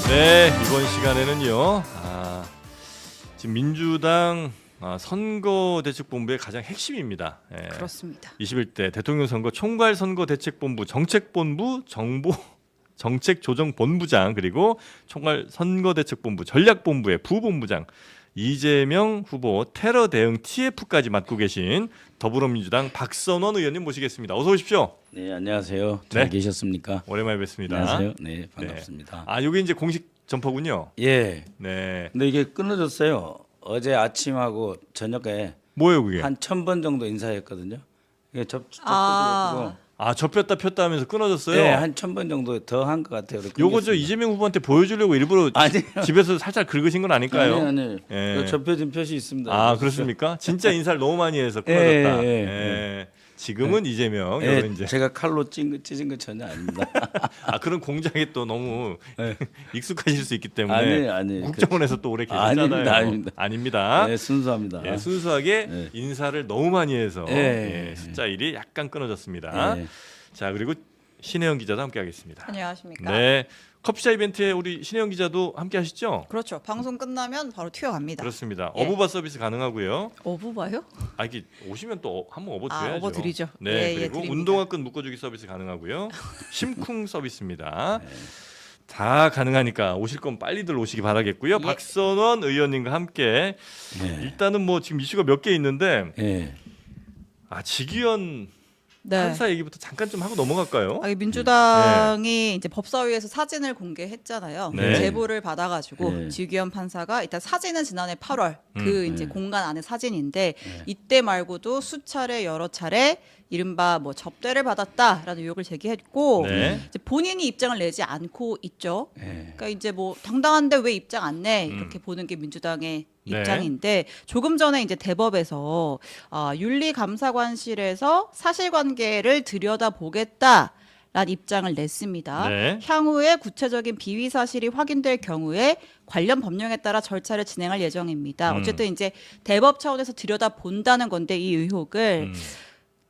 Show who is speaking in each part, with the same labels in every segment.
Speaker 1: 네, 이번 시간에는요. 지금 민주당 선거대책본부의 가장 핵심입니다. 예,
Speaker 2: 그렇습니다.
Speaker 1: 21대 대통령 선거 총괄선거대책본부 정책본부 정책조정본부장 그리고 총괄선거대책본부 전략본부의 부본부장 이재명 후보 테러 대응 TF까지 맡고 계신 더불어민주당 박선원 의원님 모시겠습니다. 어서 오십시오.
Speaker 3: 네, 안녕하세요. 잘
Speaker 1: 네.
Speaker 3: 계셨습니까?
Speaker 1: 오랜만에 뵙습니다.
Speaker 3: 안녕하세요. 네, 반갑습니다.
Speaker 1: 이게 이제 공식 점퍼군요.
Speaker 3: 예.
Speaker 1: 네.
Speaker 3: 근데 이게 끊어졌어요. 어제 아침하고 저녁에
Speaker 1: 뭐예요 그게?
Speaker 3: 한 1000번 정도 인사했거든요. 이게 접촉도
Speaker 1: 접혔다 폈다 하면서 끊어졌어요.
Speaker 3: 네, 한 1000번 정도 더 한 것 같아요.
Speaker 1: 요거 저 이재명 후보한테 보여주려고 일부러
Speaker 3: 아니요.
Speaker 1: 집에서 살짝 긁으신 건 아닐까요?
Speaker 3: 아니.
Speaker 1: 예.
Speaker 3: 접혀진 표시 있습니다.
Speaker 1: 그렇습니까? 진짜 인사를 너무 많이 해서 끊어졌다.
Speaker 3: 예.
Speaker 1: 지금은 이재명.
Speaker 3: 예,
Speaker 1: 요거 이제.
Speaker 3: 제가 칼로 찢은 거 전혀 아닙니다.
Speaker 1: 그런 공작에 또 너무 익숙하실 수 있기 때문에
Speaker 3: 아니.
Speaker 1: 국정원에서 또 오래 계셨잖아요. 아닙니다.
Speaker 3: 네, 순수합니다.
Speaker 1: 예, 순수하게 인사를 너무 많이 해서 숫자 1이 약간 끊어졌습니다.
Speaker 3: 예.
Speaker 1: 자, 그리고 신혜영 기자도 함께하겠습니다.
Speaker 2: 안녕하십니까?
Speaker 1: 네, 커피차 이벤트에 우리 신혜영 기자도 함께하시죠?
Speaker 2: 그렇죠. 방송 끝나면 바로 튀어갑니다.
Speaker 1: 그렇습니다.
Speaker 2: 예.
Speaker 1: 어부바 서비스 가능하고요.
Speaker 2: 어부바요?
Speaker 1: 이게 오시면 또 한번 업어드려야죠.
Speaker 2: 업어드리죠.
Speaker 1: 네,
Speaker 2: 예,
Speaker 1: 그리고
Speaker 2: 드립니다.
Speaker 1: 운동화끈 묶어주기 서비스 가능하고요. 심쿵 서비스입니다. 다 가능하니까 오실 건 빨리들 오시기 바라겠고요.
Speaker 2: 예.
Speaker 1: 박선원 의원님과 함께 일단은 뭐 지금 이슈가 몇 개 있는데
Speaker 3: 예.
Speaker 1: 직위원
Speaker 2: 네.
Speaker 1: 판사 얘기부터 잠깐 좀 하고 넘어갈까요?
Speaker 2: 민주당이 이제 법사위에서 사진을 공개했잖아요.
Speaker 1: 네.
Speaker 2: 제보를 받아가지고
Speaker 3: 네.
Speaker 2: 지기현 판사가 일단 사진은 지난해 8월 이제 공간 안의 사진인데
Speaker 3: 네.
Speaker 2: 이때 말고도 수차례 여러 차례 이른바 뭐 접대를 받았다라는 의혹을 제기했고
Speaker 1: 네.
Speaker 2: 이제 본인이 입장을 내지 않고 있죠.
Speaker 3: 예.
Speaker 2: 그러니까 이제 뭐 당당한데 왜 입장 안 내? 이렇게 보는 게 민주당의
Speaker 1: 네.
Speaker 2: 입장인데 조금 전에 이제 대법에서 윤리감사관실에서 사실관계를 들여다보겠다라는 입장을 냈습니다.
Speaker 1: 네.
Speaker 2: 향후에 구체적인 비위 사실이 확인될 경우에 관련 법령에 따라 절차를 진행할 예정입니다. 어쨌든 이제 대법 차원에서 들여다본다는 건데 이 의혹을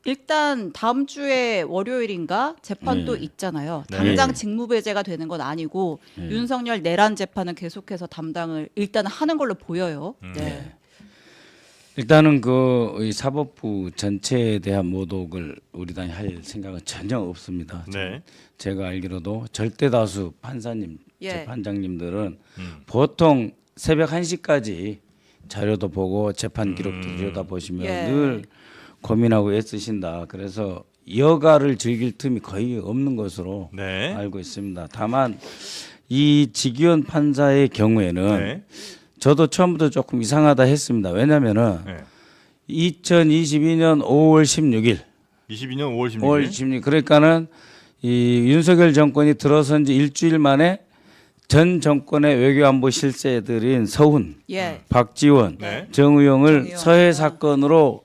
Speaker 2: 일단 다음 주에 월요일인가 재판도 있잖아요.
Speaker 3: 네.
Speaker 2: 당장 직무배제가 되는 건 아니고 윤석열 내란 재판은 계속해서 담당을 일단 하는 걸로 보여요. 네.
Speaker 3: 일단은 이 사법부 전체에 대한 모독을 우리 당이 할 생각은 전혀 없습니다.
Speaker 1: 네.
Speaker 3: 제가 알기로도 절대 다수 판사님,
Speaker 2: 예.
Speaker 3: 재판장님들은 보통 새벽 1시까지 자료도 보고 재판 기록도 들여다보시면
Speaker 2: 예.
Speaker 3: 늘 고민하고 애쓰신다. 그래서 여가를 즐길 틈이 거의 없는 것으로
Speaker 1: 네.
Speaker 3: 알고 있습니다. 다만 이 지기현 판사의 경우에는
Speaker 1: 네.
Speaker 3: 저도 처음부터 조금 이상하다 했습니다. 왜냐하면은
Speaker 1: 네.
Speaker 3: 2022년 5월 16일,
Speaker 1: 22년 5월 16일.
Speaker 3: 5월 16일 그러니까는 이 윤석열 정권이 들어선 지 일주일 만에 전 정권의 외교안보 실세들인 서훈,
Speaker 2: 예.
Speaker 3: 박지원,
Speaker 1: 네.
Speaker 3: 정의용을
Speaker 2: 정의용.
Speaker 3: 서해 사건으로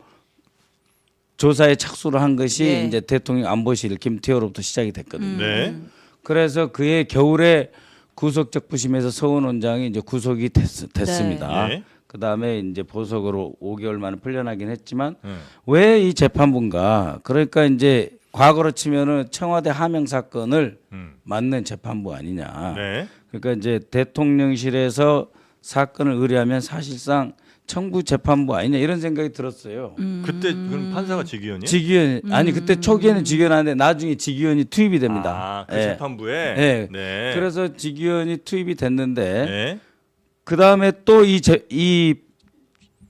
Speaker 3: 조사에 착수를 한 것이
Speaker 2: 예.
Speaker 3: 이제 대통령 안보실 김태호로부터 시작이 됐거든요.
Speaker 1: 네.
Speaker 3: 그래서 그해 겨울에 구속적 부심에서 서훈 원장이 이제 구속이 됐습니다.
Speaker 1: 네.
Speaker 3: 그다음에 이제 보석으로 5개월 만에 풀려나긴 했지만 왜 이 재판부인가? 그러니까 이제 과거로 치면은 청와대 하명 사건을 맡는 재판부 아니냐.
Speaker 1: 네.
Speaker 3: 그러니까 이제 대통령실에서 사건을 의뢰하면 사실상 청구 재판부 아니냐 이런 생각이 들었어요.
Speaker 1: 그때 그럼 판사가 직위원이에요?
Speaker 3: 직위원 아니 그때 초기에는 직위원한데 나중에 직위원이 투입이 됩니다.
Speaker 1: 그
Speaker 3: 예.
Speaker 1: 재판부에.
Speaker 3: 예.
Speaker 1: 네.
Speaker 3: 그래서 직위원이 투입이 됐는데
Speaker 1: 네.
Speaker 3: 그 다음에 또 이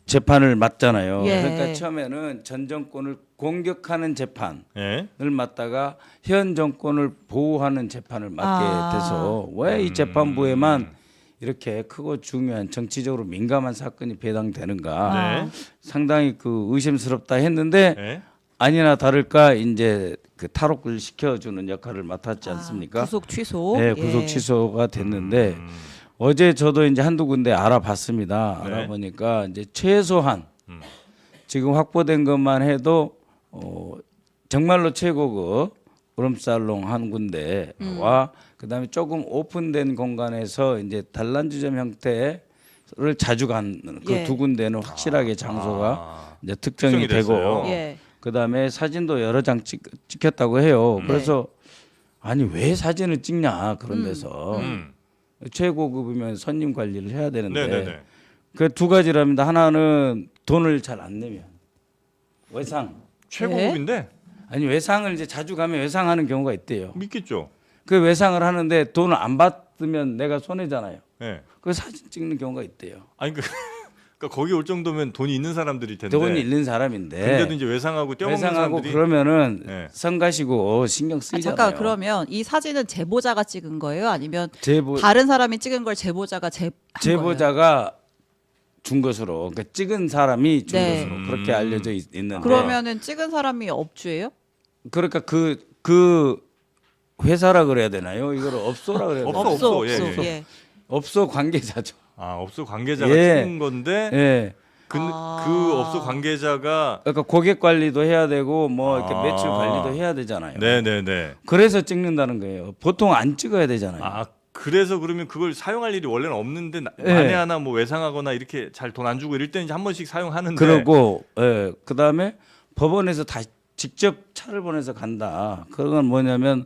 Speaker 3: 재판을 맡잖아요.
Speaker 2: 예.
Speaker 3: 그러니까 처음에는 전 정권을 공격하는 재판을
Speaker 1: 네.
Speaker 3: 맡다가 현 정권을 보호하는 재판을 맡게 돼서 왜
Speaker 1: 음.
Speaker 3: 이 재판부에만 이렇게 크고 중요한 정치적으로 민감한 사건이 배당되는가
Speaker 1: 네.
Speaker 3: 상당히 의심스럽다 했는데
Speaker 1: 네.
Speaker 3: 아니나 다를까 이제 탈옥을 시켜주는 역할을 맡았지 않습니까?
Speaker 2: 구속 취소.
Speaker 3: 네,
Speaker 2: 예.
Speaker 3: 구속 취소가 됐는데 어제 저도 이제 한두 군데 알아봤습니다.
Speaker 1: 네.
Speaker 3: 알아보니까 이제 최소한 지금 확보된 것만 해도 정말로 최고급 우름살롱 한 군데와 그다음에 조금 오픈된 공간에서 이제 단란주점 형태를 자주 간 그
Speaker 2: 예.
Speaker 3: 두 군데는 확실하게 장소가 이제 특정이 되고
Speaker 1: 됐어요.
Speaker 2: 예.
Speaker 3: 그다음에 사진도 여러 장 찍혔다고 해요. 그래서 아니 왜 사진을 찍냐 그런 데서 최고급이면 손님 관리를 해야 되는데
Speaker 1: 네네네.
Speaker 3: 그 두 가지랍니다. 하나는 돈을 잘 안 내면 외상.
Speaker 1: 최고급인데
Speaker 3: 아니 외상을 이제 자주 가면 외상하는 경우가 있대요.
Speaker 1: 믿겠죠.
Speaker 3: 그 외상을 하는데 돈을 안 받으면 내가 손해잖아요.
Speaker 1: 네.
Speaker 3: 그 사진 찍는 경우가 있대요.
Speaker 1: 아니 그러니까 거기 올 정도면 돈이 있는 사람들일 텐데.
Speaker 3: 돈이 있는 사람인데
Speaker 1: 근데도 이제 외상하고 떼먹는
Speaker 3: 외상하고
Speaker 1: 사람들이.
Speaker 3: 그러면은
Speaker 1: 네.
Speaker 3: 성가시고 신경 쓰이잖아요.
Speaker 2: 잠깐 그러면 이 사진은 제보자가 찍은 거예요? 아니면
Speaker 3: 제보
Speaker 2: 다른 사람이 찍은 걸 제보자가 한 거예요?
Speaker 3: 제보자가 준 것으로 그러니까 찍은 사람이 준
Speaker 2: 네.
Speaker 3: 것으로 그렇게 알려져 있는데
Speaker 2: 그러면은 찍은 사람이 업주예요?
Speaker 3: 그러니까 그 회사라 그래야 되나요? 이걸 업소라 그래야 되나요?
Speaker 1: 없어. 예, 예.
Speaker 2: 예.
Speaker 3: 업소 관계자죠.
Speaker 1: 아 업소 관계자가
Speaker 3: 예.
Speaker 1: 찍은 건데
Speaker 3: 예.
Speaker 1: 그
Speaker 2: 아.
Speaker 1: 업소 관계자가
Speaker 3: 그러니까 고객 관리도 해야 되고 뭐 이렇게
Speaker 1: 아.
Speaker 3: 매출 관리도 해야 되잖아요.
Speaker 1: 네네네.
Speaker 3: 그래서 찍는다는 거예요. 보통 안 찍어야 되잖아요.
Speaker 1: 아 그래서 그러면 그걸 사용할 일이 원래는 없는데
Speaker 3: 예.
Speaker 1: 만에 하나 뭐 외상하거나 이렇게 잘 돈 안 주고 이럴 때는 이제 한 번씩 사용하는데.
Speaker 3: 그러고 그다음에 법원에서 다 직접 차를 보내서 간다. 그건 뭐냐면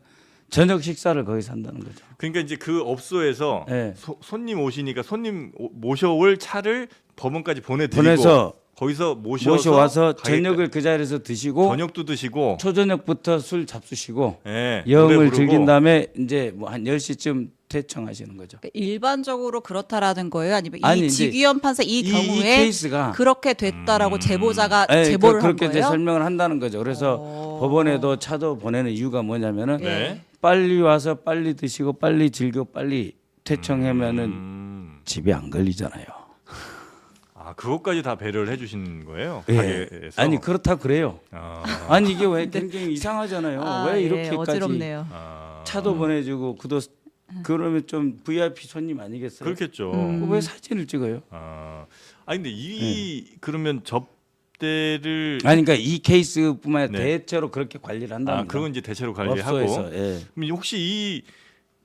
Speaker 3: 저녁 식사를 거기서 한다는 거죠.
Speaker 1: 그러니까 이제 그 업소에서
Speaker 3: 예.
Speaker 1: 손님 오시니까 손님 모셔올 차를 법원까지 보내드리고
Speaker 3: 보내서
Speaker 1: 거기서
Speaker 3: 모셔와서 저녁을 그 자리에서 드시고
Speaker 1: 저녁도 드시고
Speaker 3: 초저녁부터 술 잡수시고
Speaker 1: 예, 노래
Speaker 3: 영을
Speaker 1: 부르고.
Speaker 3: 즐긴 다음에 이제 뭐 한 10시쯤 퇴청하시는 거죠.
Speaker 2: 그러니까 일반적으로 그렇다라는 거예요? 아니면
Speaker 3: 아니,
Speaker 2: 이
Speaker 3: 이제
Speaker 2: 직위원 판사 이 경우에
Speaker 3: 케이스가
Speaker 2: 그렇게 됐다라고 제보자가
Speaker 3: 예,
Speaker 2: 제보를 한
Speaker 3: 그렇게
Speaker 2: 거예요?
Speaker 3: 이제 설명을 한다는 거죠. 그래서 법원에도 차도 보내는 이유가 뭐냐면은
Speaker 1: 네.
Speaker 3: 빨리 와서 빨리 드시고 빨리 즐겨 빨리 퇴청하면은 집에 안 걸리잖아요.
Speaker 1: 아 그것까지 다 배려를 해주신 거예요?
Speaker 3: 예.
Speaker 1: 가게에서?
Speaker 3: 아니 그렇다 그래요.
Speaker 1: 아,
Speaker 3: 아니 이게 왜 굉장히 이상하잖아요.
Speaker 2: 아,
Speaker 3: 왜
Speaker 2: 예,
Speaker 3: 이렇게까지
Speaker 2: 어지럽네요.
Speaker 3: 차도 보내주고 그도 그러면 좀 VIP 손님 아니겠어요?
Speaker 1: 그렇겠죠.
Speaker 3: 왜 사진을 찍어요?
Speaker 1: 아, 아니 근데 이 그러면 접대를
Speaker 3: 아니 그러니까 이 케이스뿐만 아니라
Speaker 1: 네.
Speaker 3: 대체로 그렇게 관리를 한다는
Speaker 1: 아 그건 이제 대체로 관리하고.
Speaker 3: 업소에서 예.
Speaker 1: 그럼 혹시 이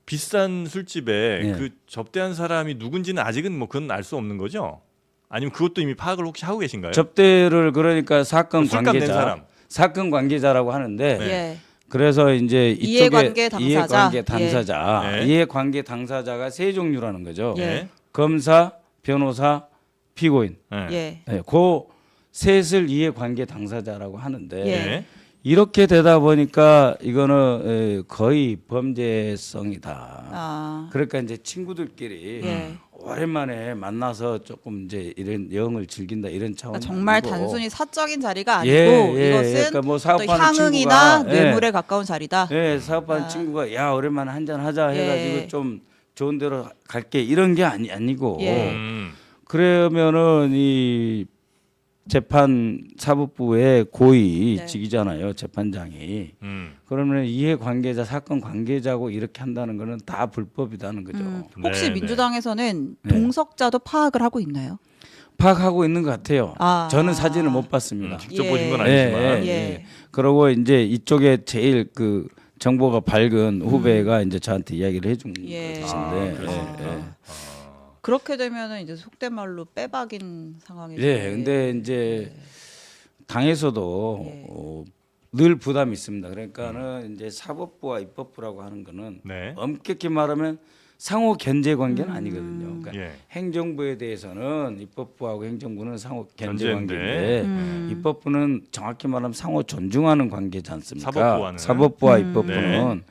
Speaker 1: 비싼 술집에
Speaker 3: 네.
Speaker 1: 그 접대한 사람이 누군지는 아직은 뭐 그건 알 수 없는 거죠? 아니면 그것도 이미 파악을 혹시 하고 계신가요?
Speaker 3: 접대를 그러니까 사건
Speaker 1: 술값 낸
Speaker 3: 관계자,
Speaker 1: 사람.
Speaker 3: 사건 관계자라고 하는데
Speaker 1: 네.
Speaker 2: 예.
Speaker 3: 그래서 이제 이쪽에
Speaker 2: 이해관계 당사자.
Speaker 3: 이해관계 당사자,
Speaker 1: 예.
Speaker 3: 이해관계 당사자가 세 종류라는 거죠.
Speaker 2: 예.
Speaker 3: 검사, 변호사, 피고인.
Speaker 1: 네.
Speaker 2: 예.
Speaker 3: 예, 그 셋을 이해관계 당사자라고 하는데
Speaker 2: 예.
Speaker 1: 네.
Speaker 3: 이렇게 되다 보니까 이거는 거의 범죄성이다.
Speaker 2: 아.
Speaker 3: 그러니까 이제 친구들끼리
Speaker 2: 예.
Speaker 3: 오랜만에 만나서 조금 이제 이런 영을 즐긴다 이런 차원이
Speaker 2: 그러니까 정말
Speaker 3: 아니고
Speaker 2: 단순히 사적인 자리가 아니고
Speaker 3: 예,
Speaker 2: 이것은
Speaker 3: 그러니까 뭐
Speaker 2: 또
Speaker 3: 사업하는
Speaker 2: 향응이나
Speaker 3: 친구가, 예.
Speaker 2: 뇌물에 가까운 자리다.
Speaker 3: 예, 사업하는 친구가 야 오랜만에 한잔 하자 해가지고
Speaker 2: 예.
Speaker 3: 좀 좋은 데로 갈게 이런 게 아니고
Speaker 2: 예.
Speaker 3: 그러면은 이 재판 사법부의 고위직이잖아요 재판장이 그러면 이해관계자 사건 관계자고 이렇게 한다는 거는 다 불법이다는 거죠.
Speaker 2: 혹시
Speaker 1: 네,
Speaker 2: 민주당에서는
Speaker 3: 네.
Speaker 2: 동석자도 파악을 하고 있나요?
Speaker 3: 파악하고 있는 것 같아요.
Speaker 2: 아.
Speaker 3: 저는 사진을 못 봤습니다.
Speaker 1: 직접
Speaker 2: 예.
Speaker 1: 보신 건
Speaker 3: 예,
Speaker 1: 아니지만
Speaker 3: 예,
Speaker 2: 예.
Speaker 3: 예. 그러고 이제 이쪽에 제일 그 정보가 밝은 후배가 이제 저한테 이야기를 해준
Speaker 2: 예.
Speaker 3: 것인데.
Speaker 2: 아,
Speaker 3: 예.
Speaker 2: 그렇게 되면은 이제 속된 말로 빼박인 상황이.
Speaker 3: 예, 근데 이제 당에서도
Speaker 2: 예.
Speaker 3: 늘 부담이 있습니다. 그러니까는 이제 사법부와 입법부라고 하는 거는
Speaker 1: 네.
Speaker 3: 엄격히 말하면 상호 견제 관계는 아니거든요. 그러니까
Speaker 1: 예.
Speaker 3: 행정부에 대해서는 입법부하고 행정부는 상호 견제
Speaker 1: 견제인데.
Speaker 3: 관계인데 입법부는 정확히 말하면 상호 존중하는 관계지 않습니까?
Speaker 1: 사법부와는.
Speaker 3: 사법부와 입법부는
Speaker 1: 네.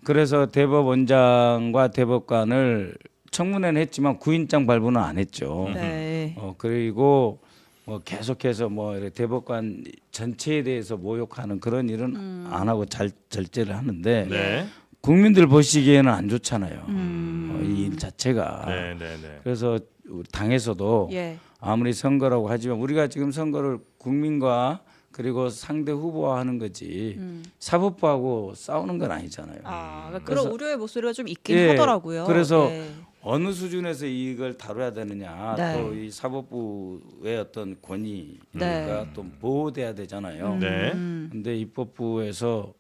Speaker 3: 그래서 대법원장과 대법관을 청문회는 했지만 구인장 발부는 안 했죠.
Speaker 2: 네.
Speaker 3: 그리고 뭐 계속해서 뭐 이렇게 대법관 전체에 대해서 모욕하는 그런 일은 안 하고 절제를 하는데
Speaker 1: 네.
Speaker 3: 국민들 보시기에는 안 좋잖아요. 이 일 자체가.
Speaker 1: 네, 네, 네.
Speaker 3: 그래서 우리 당에서도
Speaker 2: 예.
Speaker 3: 아무리 선거라고 하지만 우리가 지금 선거를 국민과 그리고 상대 후보와 하는 거지 사법부하고 싸우는 건 아니잖아요.
Speaker 2: 아, 그러니까
Speaker 3: 그래서-
Speaker 2: 그런 우려의 목소리가 좀 있긴
Speaker 3: 예,
Speaker 2: 하더라고요.
Speaker 3: 그래서
Speaker 2: 예.
Speaker 3: 어느 수준에서 이걸 다뤄야 되느냐
Speaker 2: 네.
Speaker 3: 또 이 사법부의 어떤 권위가
Speaker 2: 네.
Speaker 3: 또 보호돼야 되잖아요.
Speaker 1: 네.
Speaker 3: 근데 입법부에서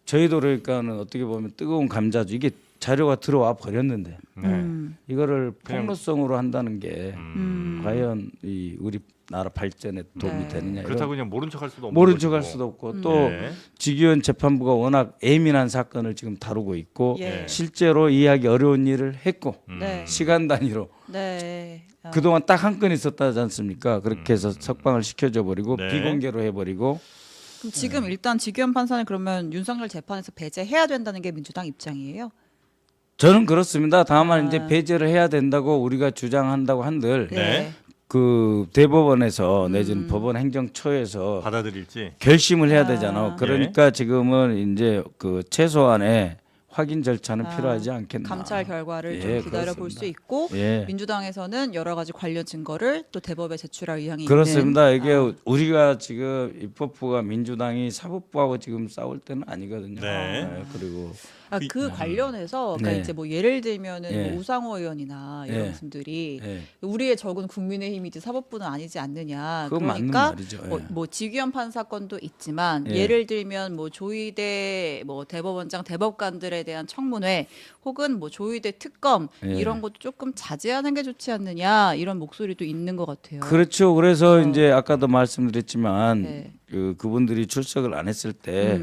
Speaker 3: 저희도 그러니까는 어떻게 보면 뜨거운 감자죠. 이게 자료가 들어와 버렸는데
Speaker 1: 네.
Speaker 3: 이거를
Speaker 1: 그냥-
Speaker 3: 폭로성으로 한다는 게 과연 이 우리 나라 발전에 도움이
Speaker 2: 네.
Speaker 3: 되느냐.
Speaker 1: 그렇다고 그냥 모른 척할 수도 없는
Speaker 3: 모른 척할
Speaker 1: 것이고.
Speaker 3: 수도 없고 또
Speaker 1: 네.
Speaker 3: 직위원 재판부가 워낙 예민한 사건을 지금 다루고 있고
Speaker 2: 예.
Speaker 3: 실제로 이해하기 어려운 일을 했고
Speaker 2: 네.
Speaker 3: 시간 단위로
Speaker 2: 네.
Speaker 3: 그동안 딱 한 건 있었다지 않습니까? 그렇게 해서 석방을 시켜줘 버리고
Speaker 1: 네.
Speaker 3: 비공개로 해버리고
Speaker 2: 그럼 지금 일단 지규현 판사는 그러면 윤석열 재판에서 배제해야 된다는 게 민주당 입장이에요?
Speaker 3: 저는 그렇습니다. 다만
Speaker 2: 아.
Speaker 3: 이제 배제를 해야 된다고 우리가 주장한다고 한들
Speaker 1: 네.
Speaker 3: 그 대법원에서 내지는 법원 행정처에서
Speaker 1: 받아들일지.
Speaker 3: 결심을 해야
Speaker 2: 아.
Speaker 3: 되잖아. 그러니까 지금은 이제 그 최소한의 확인 절차는 필요하지 않겠나.
Speaker 2: 감찰 결과를
Speaker 3: 예,
Speaker 2: 좀 기다려 볼 수
Speaker 3: 그렇습니다.
Speaker 2: 있고
Speaker 3: 예.
Speaker 2: 민주당에서는 여러 가지 관련 증거를 또 대법에 제출할 의향이
Speaker 3: 그렇습니다.
Speaker 2: 있는.
Speaker 3: 이게 우리가 지금 입법부가 민주당이 사법부하고 지금 싸울 때는 아니거든요.
Speaker 1: 네.
Speaker 3: 그리고
Speaker 2: 그 관련해서 그러니까
Speaker 3: 네.
Speaker 2: 이제 뭐 예를 들면은
Speaker 3: 예.
Speaker 2: 뭐 우상호 의원이나 이런
Speaker 3: 예.
Speaker 2: 분들이
Speaker 3: 예.
Speaker 2: 우리의 적은 국민의힘이지 사법부는 아니지 않느냐.
Speaker 3: 그건 맞는
Speaker 2: 그러니까
Speaker 3: 말이죠. 예.
Speaker 2: 뭐 직위원 판사건도 있지만
Speaker 3: 예.
Speaker 2: 예를 들면 뭐 조의대 뭐 대법원장 대법관들에 대한 청문회 혹은 뭐 조의대 특검
Speaker 3: 예.
Speaker 2: 이런 것도 조금 자제하는 게 좋지 않느냐 이런 목소리도 있는 것 같아요.
Speaker 3: 그렇죠. 그래서 이제 아까도 말씀드렸지만
Speaker 2: 네.
Speaker 3: 그분들이 출석을 안 했을 때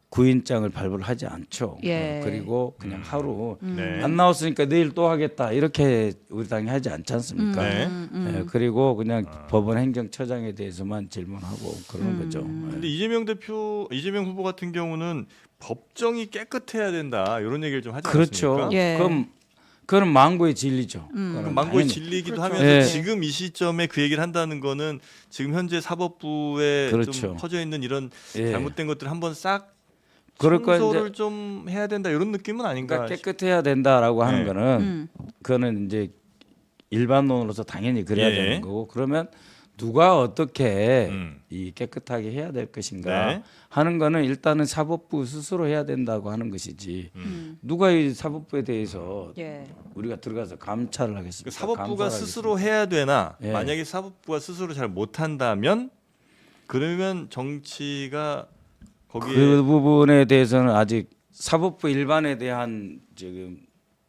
Speaker 3: 구인장을 발부를 하지 않죠.
Speaker 2: 예.
Speaker 3: 그리고 그냥 하루
Speaker 1: 네.
Speaker 3: 안 나왔으니까 내일 또 하겠다 이렇게 우리 당이 하지 않지 않습니까?
Speaker 1: 네.
Speaker 3: 예, 그리고 그냥 법원 행정처장에 대해서만 질문하고 그러는 거죠. 예.
Speaker 1: 근데 이재명 후보 같은 경우는 법정이 깨끗해야 된다 이런 얘기를 좀 하지
Speaker 3: 그렇죠.
Speaker 1: 않습니까?
Speaker 2: 예.
Speaker 3: 그럼 그건 망고의 진리죠.
Speaker 1: 그럼 망고의
Speaker 3: 당연히.
Speaker 1: 진리이기도
Speaker 2: 그렇죠.
Speaker 1: 하면서
Speaker 3: 예.
Speaker 1: 지금 이 시점에 그 얘기를 한다는 거는 지금 현재 사법부에
Speaker 3: 그렇죠.
Speaker 1: 좀 퍼져 있는 이런
Speaker 3: 예.
Speaker 1: 잘못된 것들 한번 싹
Speaker 3: 그러니까
Speaker 1: 청소를
Speaker 3: 이제
Speaker 1: 좀 해야 된다 이런 느낌은 아닌가?
Speaker 3: 그러니까 깨끗해야 된다라고 하는
Speaker 1: 네.
Speaker 3: 거는 그거는 이제 일반론으로서 당연히 그래야
Speaker 1: 예.
Speaker 3: 되는 거고 그러면 누가 어떻게
Speaker 1: 음.
Speaker 3: 이 깨끗하게 해야 될 것인가
Speaker 1: 네.
Speaker 3: 하는 거는 일단은 사법부 스스로 해야 된다고 하는 것이지 누가 이 사법부에 대해서
Speaker 2: 예.
Speaker 3: 우리가 들어가서 감찰을
Speaker 1: 그
Speaker 3: 하겠습니까?
Speaker 1: 사법부가
Speaker 3: 감사를
Speaker 1: 스스로 해야 되나?
Speaker 3: 예.
Speaker 1: 만약에 사법부가 스스로 잘 못한다면 그러면 정치가 거기에
Speaker 3: 그 부분에 대해서는 아직 사법부 일반에 대한 지금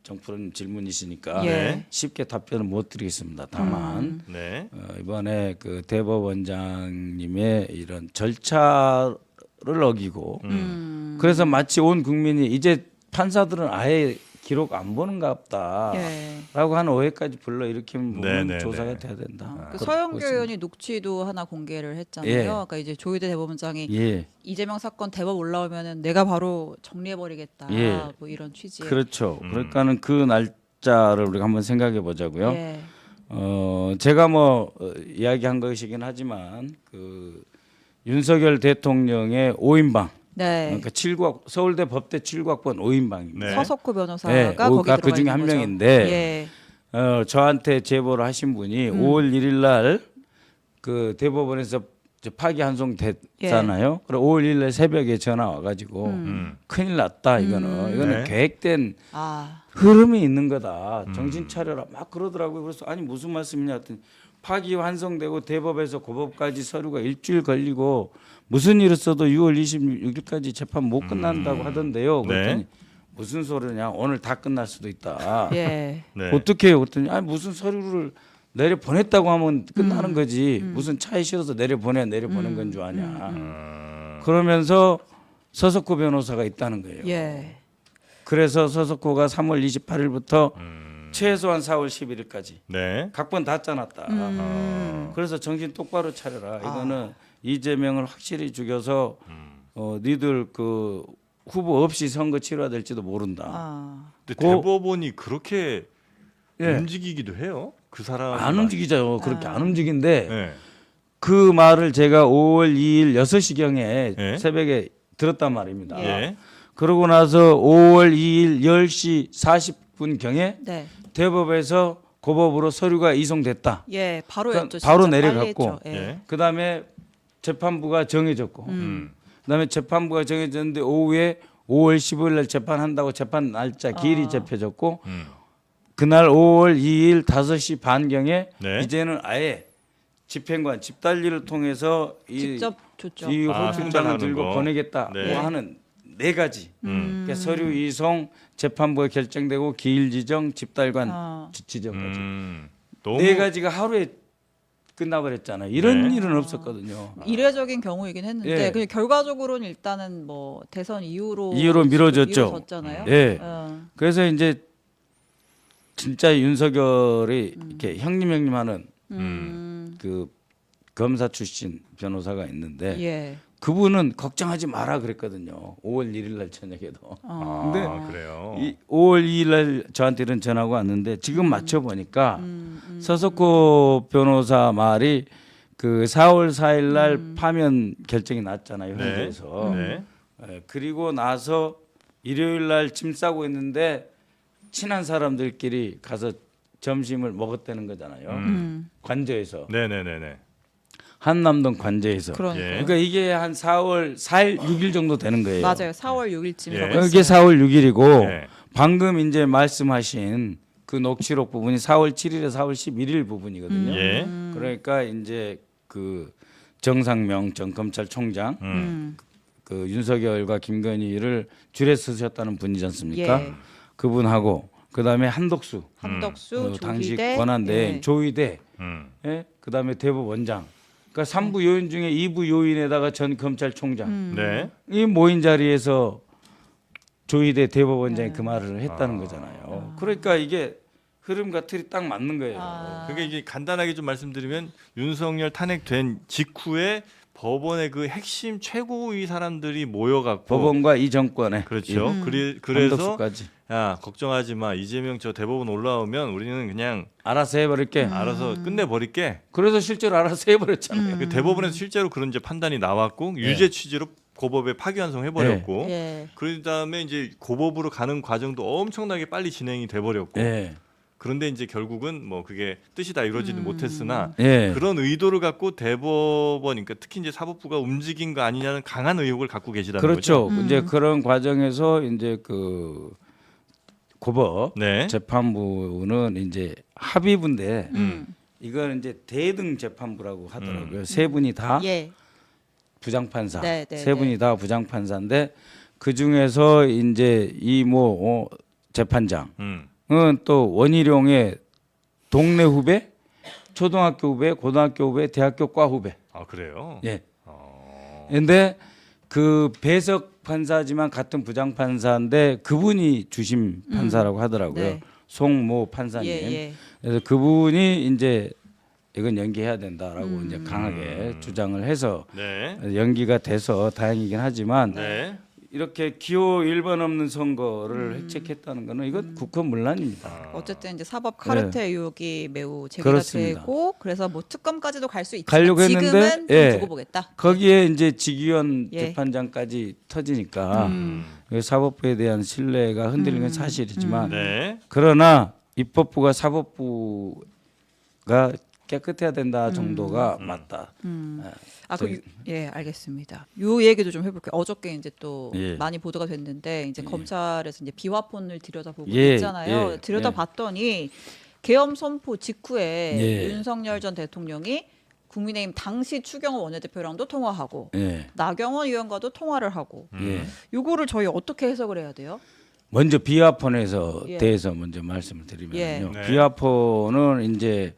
Speaker 3: 정프로님 질문이시니까
Speaker 2: 예.
Speaker 3: 쉽게 답변을 못 드리겠습니다. 다만
Speaker 1: 네.
Speaker 3: 이번에 그 대법원장님의 이런 절차를 어기고 그래서 마치 온 국민이 이제 판사들은 아예 기록 안 보는가 보다라고
Speaker 2: 예.
Speaker 3: 하는 오해까지 불러일으키면
Speaker 1: 네,
Speaker 3: 보면
Speaker 1: 네,
Speaker 3: 조사가
Speaker 1: 네.
Speaker 3: 돼야 된다.
Speaker 2: 그
Speaker 3: 그렇고
Speaker 2: 서영교
Speaker 3: 있습니다.
Speaker 2: 의원이 녹취도 하나 공개를 했잖아요.
Speaker 3: 예.
Speaker 2: 그러니까 이제 조의대 대법원장이
Speaker 3: 예,
Speaker 2: 이재명 사건 대법 올라오면은 내가 바로 정리해버리겠다.
Speaker 3: 예.
Speaker 2: 뭐 이런 취지의.
Speaker 3: 그렇죠. 그러니까는 그 날짜를 우리가 한번 생각해 보자고요.
Speaker 2: 예.
Speaker 3: 제가 뭐 이야기한 것이긴 하지만 그 윤석열 대통령의 5인방
Speaker 2: 네.
Speaker 3: 그러니까 7구 서울대 법대 7구학번 5인방입니다.
Speaker 1: 네.
Speaker 2: 서석구 변호사가
Speaker 3: 네,
Speaker 2: 거기
Speaker 3: 그
Speaker 2: 들어가
Speaker 3: 중에
Speaker 2: 있는
Speaker 3: 한
Speaker 2: 거죠.
Speaker 3: 명인데
Speaker 2: 예.
Speaker 3: 저한테 제보를 하신 분이 5월 1일 날 그 대법원에서 이제 파기 환송됐잖아요. 그래 5월 1일 날 새벽에 전화 와가지고 큰일 났다 이거는
Speaker 1: 네.
Speaker 3: 계획된
Speaker 2: 아.
Speaker 3: 흐름이 있는 거다. 정신 차려라. 막 그러더라고요. 그래서 아니 무슨 말씀이냐 했더니 파기 완성되고 대법에서 고법까지 서류가 일주일 걸리고 무슨 일 있어도 6월 26일까지 재판 못 끝난다고 하던데요. 그랬더니
Speaker 1: 네.
Speaker 3: 무슨 소리냐. 오늘 다 끝날 수도 있다.
Speaker 2: 예.
Speaker 1: 네.
Speaker 3: 어떻게 해요? 그랬더니 아니 무슨 서류를 내려 보냈다고 하면 끝나는 거지. 무슨 차에 실어서 내려 보낸 건 줄 아냐. 그러면서 서석구 변호사가 있다는 거예요.
Speaker 2: 예.
Speaker 3: 그래서 서석호가 3월 28일부터 최소한 4월 11일까지
Speaker 1: 네.
Speaker 3: 각본 다 짜놨다. 그래서 정신 똑바로 차려라. 이거는 이재명을 확실히 죽여서 니들 그 후보 없이 선거 치러될지도 모른다.
Speaker 2: 아.
Speaker 1: 근데
Speaker 3: 고-
Speaker 1: 대법원이 그렇게
Speaker 3: 예.
Speaker 1: 움직이기도 해요. 그 사람
Speaker 3: 안 움직이죠. 그렇게 안 움직인데
Speaker 1: 네.
Speaker 3: 그 말을 제가 5월 2일 6시경에
Speaker 1: 예.
Speaker 3: 새벽에 들었단 말입니다.
Speaker 1: 예.
Speaker 3: 그러고 나서 5월 2일 10시 40분경에
Speaker 2: 네.
Speaker 3: 대법에서 고법으로 서류가 이송됐다.
Speaker 2: 예. 바로
Speaker 3: 그러니까
Speaker 2: 했죠.
Speaker 3: 바로
Speaker 2: 진짜 빨리
Speaker 3: 내려갔고.
Speaker 2: 했죠. 예.
Speaker 1: 예.
Speaker 3: 그다음에 재판부가 정해졌고 그다음에 재판부가 정해졌는데 오후에 5월 15일 날 재판한다고 재판 날짜 기일이 잡혀졌고 그날 5월 2일 5시 반경에
Speaker 1: 네.
Speaker 3: 이제는 아예 집행관 집달리를 통해서
Speaker 2: 직접 줬죠.
Speaker 3: 이
Speaker 1: 아,
Speaker 3: 호출장을
Speaker 1: 송달하는
Speaker 3: 들고
Speaker 1: 거.
Speaker 3: 보내겠다
Speaker 1: 네.
Speaker 3: 뭐 하는 네 가지 그러니까 서류 이송 재판부에 결정되고 기일 지정 집달관
Speaker 2: 아.
Speaker 3: 지정까지
Speaker 1: 너무
Speaker 3: 네 가지가 하루에 끝나버렸잖아요. 이런
Speaker 1: 네.
Speaker 3: 일은 없었거든요.
Speaker 2: 이례적인 경우이긴 했는데
Speaker 3: 예.
Speaker 2: 그냥 결과적으로는 일단은 뭐 대선 이후로
Speaker 3: 밀어졌죠.
Speaker 2: 미뤄졌잖아요.
Speaker 3: 예.
Speaker 2: 어.
Speaker 3: 그래서 이제 진짜 윤석열이 이렇게 형님 하는 그 검사 출신 변호사가 있는데
Speaker 2: 예.
Speaker 3: 그분은 걱정하지 마라 그랬거든요. 5월 1일 날 저녁에도.
Speaker 1: 아, 그래요.
Speaker 3: 이 5월 2일 날 저한테는 전화가 왔는데 지금 맞춰 보니까 서석호 변호사 말이 그 4월 4일 날 파면 결정이 났잖아요.
Speaker 1: 네.
Speaker 3: 현재에서.
Speaker 1: 네.
Speaker 3: 예, 그리고 나서 일요일 날 짐 싸고 있는데 친한 사람들끼리 가서 점심을 먹었다는 거잖아요. 관저에서.
Speaker 1: 네네네네.
Speaker 3: 한남동 관저에서.
Speaker 2: 그러니까
Speaker 1: 예.
Speaker 3: 그러니까 이게 한 4월 4일 6일 정도 되는 거예요.
Speaker 2: 맞아요. 4월 6일쯤이라고
Speaker 1: 예.
Speaker 2: 했어요.
Speaker 3: 이게 4월 6일이고
Speaker 1: 예.
Speaker 3: 방금 이제 말씀하신 그 녹취록 부분이 4월 7일에 4월 11일 부분이거든요.
Speaker 1: 예.
Speaker 3: 그러니까 이제 그 정상명 전 검찰총장 그 윤석열과 김건희를 줄에 서셨다는 분이지 않습니까?
Speaker 2: 예.
Speaker 3: 그분하고 그다음에 한덕수
Speaker 2: 한덕수,
Speaker 3: 당시
Speaker 2: 조희대,
Speaker 3: 권한대행
Speaker 2: 예.
Speaker 3: 조희대
Speaker 1: 음.
Speaker 3: 그다음에 대법원장 그러니까 3부 요인 중에 2부 요인에다가 전 검찰총장
Speaker 1: 네.
Speaker 3: 이 모인 자리에서 조희대 대법원장이 그 말을 했다는 거잖아요. 그러니까 이게 흐름과 틀이 딱 맞는 거예요.
Speaker 1: 그러니까 이게 간단하게 좀 말씀드리면 윤석열 탄핵된 직후에 법원의 그 핵심 최고위 사람들이 모여갖고
Speaker 3: 법원과 이 정권에
Speaker 1: 그렇죠.
Speaker 3: 이
Speaker 1: 그래서
Speaker 3: 한덕수까지
Speaker 1: 야 걱정하지 마 이재명 저 대법원 올라오면 우리는 그냥
Speaker 3: 알아서 해버릴게.
Speaker 1: 알아서 끝내버릴게.
Speaker 3: 그래서 실제로 알아서 해버렸잖아요.
Speaker 1: 그 대법원에서 실제로 그런 이제 판단이 나왔고 유죄 취지로 고법에 파기환송 해버렸고
Speaker 2: 예.
Speaker 1: 그 다음에 이제 고법으로 가는 과정도 엄청나게 빨리 진행이 돼버렸고
Speaker 3: 예.
Speaker 1: 그런데 이제 결국은 뭐 그게 뜻이 다 이루어지는 못했으나
Speaker 3: 예.
Speaker 1: 그런 의도를 갖고 대법원 그러니까 특히 이제 사법부가 움직인 거 아니냐는 강한 의혹을 갖고 계시다는 거죠.
Speaker 3: 그렇죠. 이제 그런 과정에서 이제 그 고법
Speaker 1: 네.
Speaker 3: 재판부는 이제 합의부인데 이건 이제 대등 재판부라고 하더라고요. 세 분이 다
Speaker 2: 예.
Speaker 3: 부장판사,
Speaker 2: 네, 네,
Speaker 3: 세 분이 다 부장판사인데 그 중에서 이제 이모 재판장은 또 원희룡의 동네 후배, 초등학교 후배, 고등학교 후배, 대학교 과 후배.
Speaker 1: 아 그래요.
Speaker 3: 예. 근데 그 배석 판사지만 같은 부장판사인데 그분이 주심 판사라고 하더라고요.
Speaker 2: 네.
Speaker 3: 송모 판사님.
Speaker 2: 예, 예.
Speaker 3: 그래서 그분이 이제 이건 연기해야 된다라고 이제 강하게 주장을 해서
Speaker 1: 네.
Speaker 3: 연기가 돼서 다행이긴 하지만
Speaker 1: 네.
Speaker 3: 이렇게 기호 1번 없는 선거를 획책했다는 거는 이건 국헌문란입니다.
Speaker 2: 어쨌든 이제 사법 카르텔 의혹이 매우 제기가
Speaker 3: 그렇습니다.
Speaker 2: 되고 그래서 뭐 특검까지도 갈 수
Speaker 3: 가려고
Speaker 2: 있지만
Speaker 3: 했는데,
Speaker 2: 지금은
Speaker 3: 예.
Speaker 2: 좀 두고 보겠다.
Speaker 3: 거기에 이제 직위원
Speaker 2: 예.
Speaker 3: 재판장까지 터지니까 사법부에 대한 신뢰가 흔들리는 건 사실이지만
Speaker 1: 네.
Speaker 3: 그러나 입법부가 사법부가 깨끗해야 된다 정도가 맞다.
Speaker 2: 예, 알겠습니다. 요 얘기도 좀 해볼게요. 어저께 이제 또
Speaker 3: 예.
Speaker 2: 많이 보도가 됐는데 이제 검찰에서 이제 비화폰을 들여다보고
Speaker 3: 예,
Speaker 2: 있잖아요.
Speaker 3: 예,
Speaker 2: 들여다봤더니 계엄 선포 직후에
Speaker 3: 예.
Speaker 2: 윤석열 전 대통령이 국민의힘 당시 추경호 원내대표랑도 통화하고
Speaker 3: 예.
Speaker 2: 나경원 의원과도 통화를 하고
Speaker 3: 예.
Speaker 2: 요거를 저희 어떻게 해석을 해야 돼요?
Speaker 3: 먼저 비화폰에서
Speaker 2: 예.
Speaker 3: 대해서 먼저 말씀을 드리면요.
Speaker 2: 예.
Speaker 1: 네.
Speaker 3: 비화폰은 이제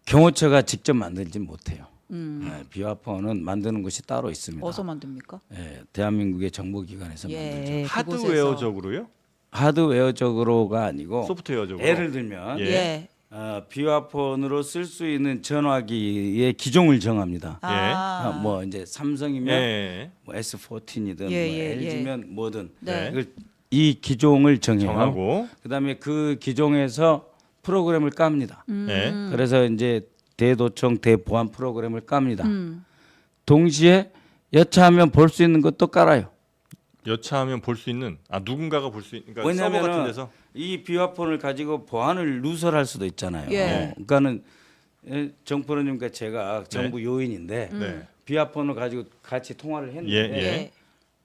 Speaker 3: 경호처가 직접 만들지 못해요. 비화폰은 만드는 곳이 따로 있습니다.
Speaker 2: 어디서 만듭니까?
Speaker 3: 예, 대한민국의 정보기관에서 만들죠.
Speaker 2: 예,
Speaker 1: 하드웨어적으로요?
Speaker 3: 하드웨어적으로가 아니고
Speaker 1: 소프트웨어적으로.
Speaker 3: 예를 들면
Speaker 1: 예.
Speaker 2: 예.
Speaker 3: 비화폰으로 쓸 수 있는 전화기의 기종을 정합니다. 뭐 이제 삼성이면
Speaker 1: 예.
Speaker 3: 뭐 S14이든
Speaker 2: 예,
Speaker 3: 뭐
Speaker 2: 예,
Speaker 3: LG면 뭐든
Speaker 2: 네.
Speaker 3: 이걸 이 기종을 정해요.
Speaker 1: 정하고.
Speaker 3: 그다음에 그 기종에서 프로그램을 깝니다.
Speaker 1: 네.
Speaker 3: 그래서 이제 대도청 대보안 프로그램을 깝니다. 동시에 여차하면 볼 수 있는 것도 깔아요.
Speaker 1: 여차하면 볼 수 있는 누군가가 볼 수 있는 그러니까 서버 같은
Speaker 3: 왜냐하면
Speaker 1: 데서
Speaker 3: 이 비화폰을 가지고 보안을 누설할 수도 있잖아요.
Speaker 2: 예.
Speaker 3: 그러니까는 정프로님과 제가 정부 요인인데
Speaker 1: 네.
Speaker 3: 비화폰을 가지고 같이 통화를 했는데
Speaker 1: 예.
Speaker 2: 예.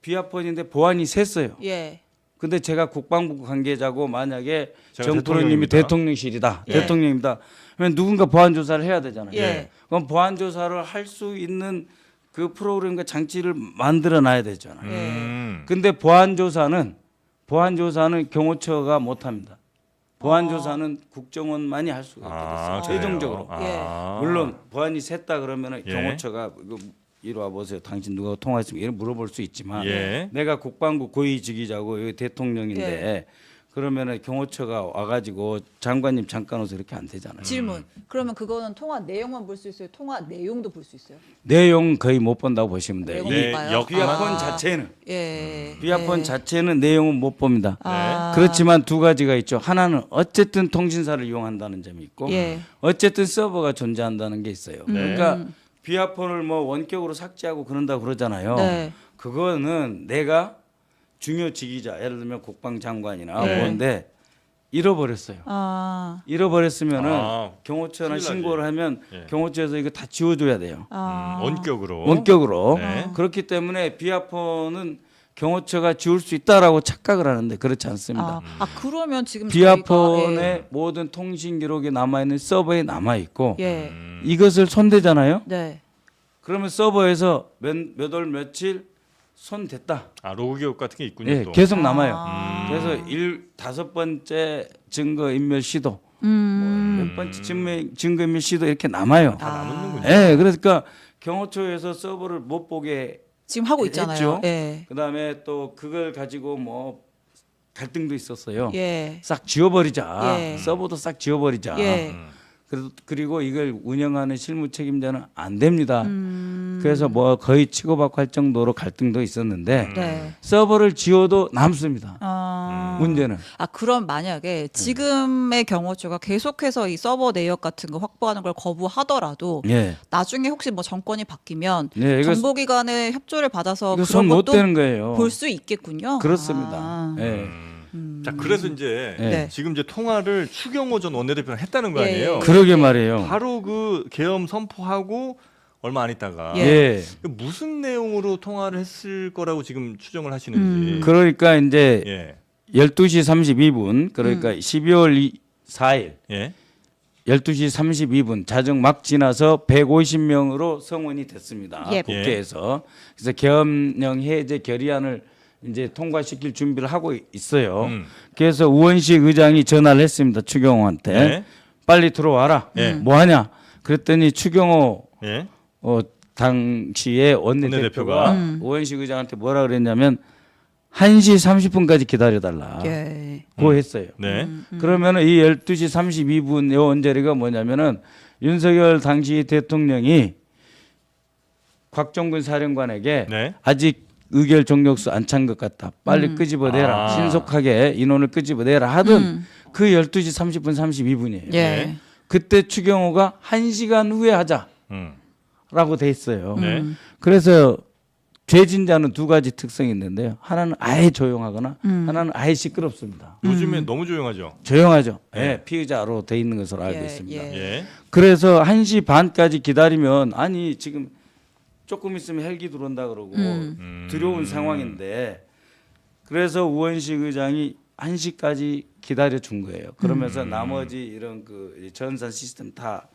Speaker 3: 비화폰인데 보안이 샜어요.
Speaker 2: 예.
Speaker 3: 근데 제가 국방부 관계자고 만약에
Speaker 1: 제가
Speaker 3: 정프로님이
Speaker 1: 대통령입니다.
Speaker 3: 대통령실이다.
Speaker 2: 예.
Speaker 3: 대통령입니다. 그러면 누군가 보안 조사를 해야 되잖아요.
Speaker 2: 예.
Speaker 3: 그럼 보안 조사를 할 수 있는 그 프로그램과 장치를 만들어 놔야 되잖아요.
Speaker 2: 예.
Speaker 3: 근데 보안 조사는 경호처가 못 합니다. 보안 조사는 국정원만이 할 수가 있겠어요. 최종적으로.
Speaker 1: 아.
Speaker 3: 물론 보안이 샜다 그러면은
Speaker 1: 예.
Speaker 3: 경호처가 이거 이리 와 보세요. 당신 누가 통화했으면 이런 물어볼 수 있지만
Speaker 1: 예.
Speaker 3: 내가 국방부 고위직이자고 여기 대통령인데 그러면은 경호처가 와가지고 장관님 잠깐 오세요 이렇게 안 되잖아요.
Speaker 2: 질문. 그러면 그거는 통화 내용만 볼 수 있어요? 통화 내용도 볼 수 있어요?
Speaker 3: 내용 거의 못 본다고 보시면 돼요.
Speaker 2: 내용
Speaker 3: 이
Speaker 2: 못 봐요?
Speaker 1: 역-
Speaker 3: 비아폰
Speaker 2: 아.
Speaker 3: 자체는
Speaker 2: 예.
Speaker 3: 비아폰
Speaker 2: 예.
Speaker 3: 자체는 내용은 못 봅니다.
Speaker 2: 아.
Speaker 3: 그렇지만 두 가지가 있죠. 하나는 어쨌든 통신사를 이용한다는 점이 있고
Speaker 2: 예.
Speaker 3: 어쨌든 서버가 존재한다는 게 있어요. 그러니까 비아폰을 뭐 원격으로 삭제하고 그런다고 그러잖아요.
Speaker 2: 네.
Speaker 3: 그거는 내가 중요 직위자 예를 들면 국방장관이나
Speaker 1: 네.
Speaker 3: 뭔데 잃어버렸어요.
Speaker 2: 아.
Speaker 3: 잃어버렸으면은
Speaker 1: 아,
Speaker 3: 경호처나
Speaker 1: 큰일 나지.
Speaker 3: 신고를 하면
Speaker 1: 예.
Speaker 3: 경호처에서 이거 다 지워줘야 돼요.
Speaker 2: 아.
Speaker 1: 원격으로.
Speaker 3: 원격으로.
Speaker 1: 네.
Speaker 3: 그렇기 때문에 비아폰은 경호처가 지울 수 있다라고 착각을 하는데 그렇지 않습니다.
Speaker 2: 그러면 지금
Speaker 3: 비아폰의 모든 통신 기록이 남아 있는 서버에 남아 있고
Speaker 2: 예.
Speaker 3: 이것을 손대잖아요.
Speaker 2: 네.
Speaker 3: 그러면 서버에서 몇 월 며칠 손댔다.
Speaker 1: 아 로그 기록 같은 게 있군요.
Speaker 3: 예,
Speaker 1: 또.
Speaker 3: 계속 남아요.
Speaker 2: 아.
Speaker 3: 그래서 다섯 번째 증거 인멸 시도, 몇 번째 증거 인멸 시도 이렇게 남아요.
Speaker 1: 다 남는군요.
Speaker 3: 예, 그러니까 경호처에서 서버를 못 보게
Speaker 2: 지금 하고 있잖아요.
Speaker 3: 했죠.
Speaker 2: 예.
Speaker 3: 그다음에 또 그걸 가지고 뭐 갈등도 있었어요.
Speaker 2: 예.
Speaker 3: 싹 지워버리자.
Speaker 2: 예.
Speaker 3: 서버도 싹 지워버리자.
Speaker 2: 예.
Speaker 3: 그리고 이걸 운영하는 실무 책임자는 안 됩니다. 그래서 뭐 거의 치고받고 할 정도로 갈등도 있었는데
Speaker 2: 네.
Speaker 3: 서버를 지워도 남습니다. 문제는
Speaker 2: 그럼 만약에 지금의 경호처가 계속해서 이 서버 내역 같은 거 확보하는 걸 거부하더라도
Speaker 3: 예,
Speaker 2: 나중에 혹시 뭐 정권이 바뀌면
Speaker 3: 예, 이거
Speaker 2: 정보기관의 협조를 받아서
Speaker 3: 이거
Speaker 2: 그런
Speaker 3: 손못
Speaker 2: 것도
Speaker 3: 대는 거예요.
Speaker 2: 볼 수 있겠군요.
Speaker 3: 그렇습니다.
Speaker 2: 아.
Speaker 3: 예.
Speaker 1: 자 그래서 이제
Speaker 3: 네.
Speaker 1: 지금 이제 통화를 추경호 전 원내대표랑 했다는 거
Speaker 2: 예.
Speaker 1: 아니에요?
Speaker 3: 그러게 말이에요.
Speaker 1: 바로 그 계엄 선포하고 얼마 안 있다가
Speaker 3: 예.
Speaker 1: 무슨 내용으로 통화를 했을 거라고 지금 추정을 하시는지.
Speaker 3: 그러니까 이제
Speaker 1: 예.
Speaker 3: 12시 32분 그러니까 12월 4일
Speaker 1: 예.
Speaker 3: 12시 32분 자정 막 지나서 150명으로 성원이 됐습니다.
Speaker 2: 예.
Speaker 3: 국회에서. 그래서 계엄령 해제 결의안을 이제 통과시킬 준비를 하고 있어요. 그래서 우원식 의장이 전화를 했습니다. 추경호한테.
Speaker 1: 네.
Speaker 3: 빨리 들어와라.
Speaker 1: 예.
Speaker 3: 뭐 하냐? 그랬더니 추경호
Speaker 1: 예.
Speaker 3: 당시에
Speaker 1: 원내대표가
Speaker 3: 원내대표가 우원식 의장한테 뭐라 그랬냐면 1시 30분까지 기다려달라.
Speaker 2: 예.
Speaker 3: 고 했어요.
Speaker 1: 네.
Speaker 3: 그러면은 이 12시 32분 요 언저리가 뭐냐면은 윤석열 당시 대통령이 곽정근 사령관에게
Speaker 1: 네.
Speaker 3: 아직 의결 종력수 안 찬 것 같다. 빨리 끄집어내라.
Speaker 1: 아.
Speaker 3: 신속하게 인원을 끄집어내라 하던 그 12시 30분 32분이에요.
Speaker 2: 예.
Speaker 1: 네.
Speaker 3: 그때 추경호가 1시간 후에 하자라고
Speaker 1: 음.
Speaker 3: 돼 있어요.
Speaker 1: 네.
Speaker 3: 그래서 죄진자는 두 가지 특성이 있는데요. 하나는 아예 조용하거나 하나는 아예 시끄럽습니다.
Speaker 1: 요즘에 너무 조용하죠.
Speaker 3: 조용하죠.
Speaker 1: 네.
Speaker 3: 예, 피의자로 돼 있는 것으로 알고
Speaker 2: 예,
Speaker 3: 있습니다.
Speaker 2: 예.
Speaker 1: 예.
Speaker 3: 그래서 1시 반까지 기다리면 아니 지금 조금 있으면 헬기 들어온다 그러고 두려운 상황인데 그래서 우원식 의장이 1시까지 기다려 준 거예요. 그러면서 나머지 이런 그 전산 시스템 다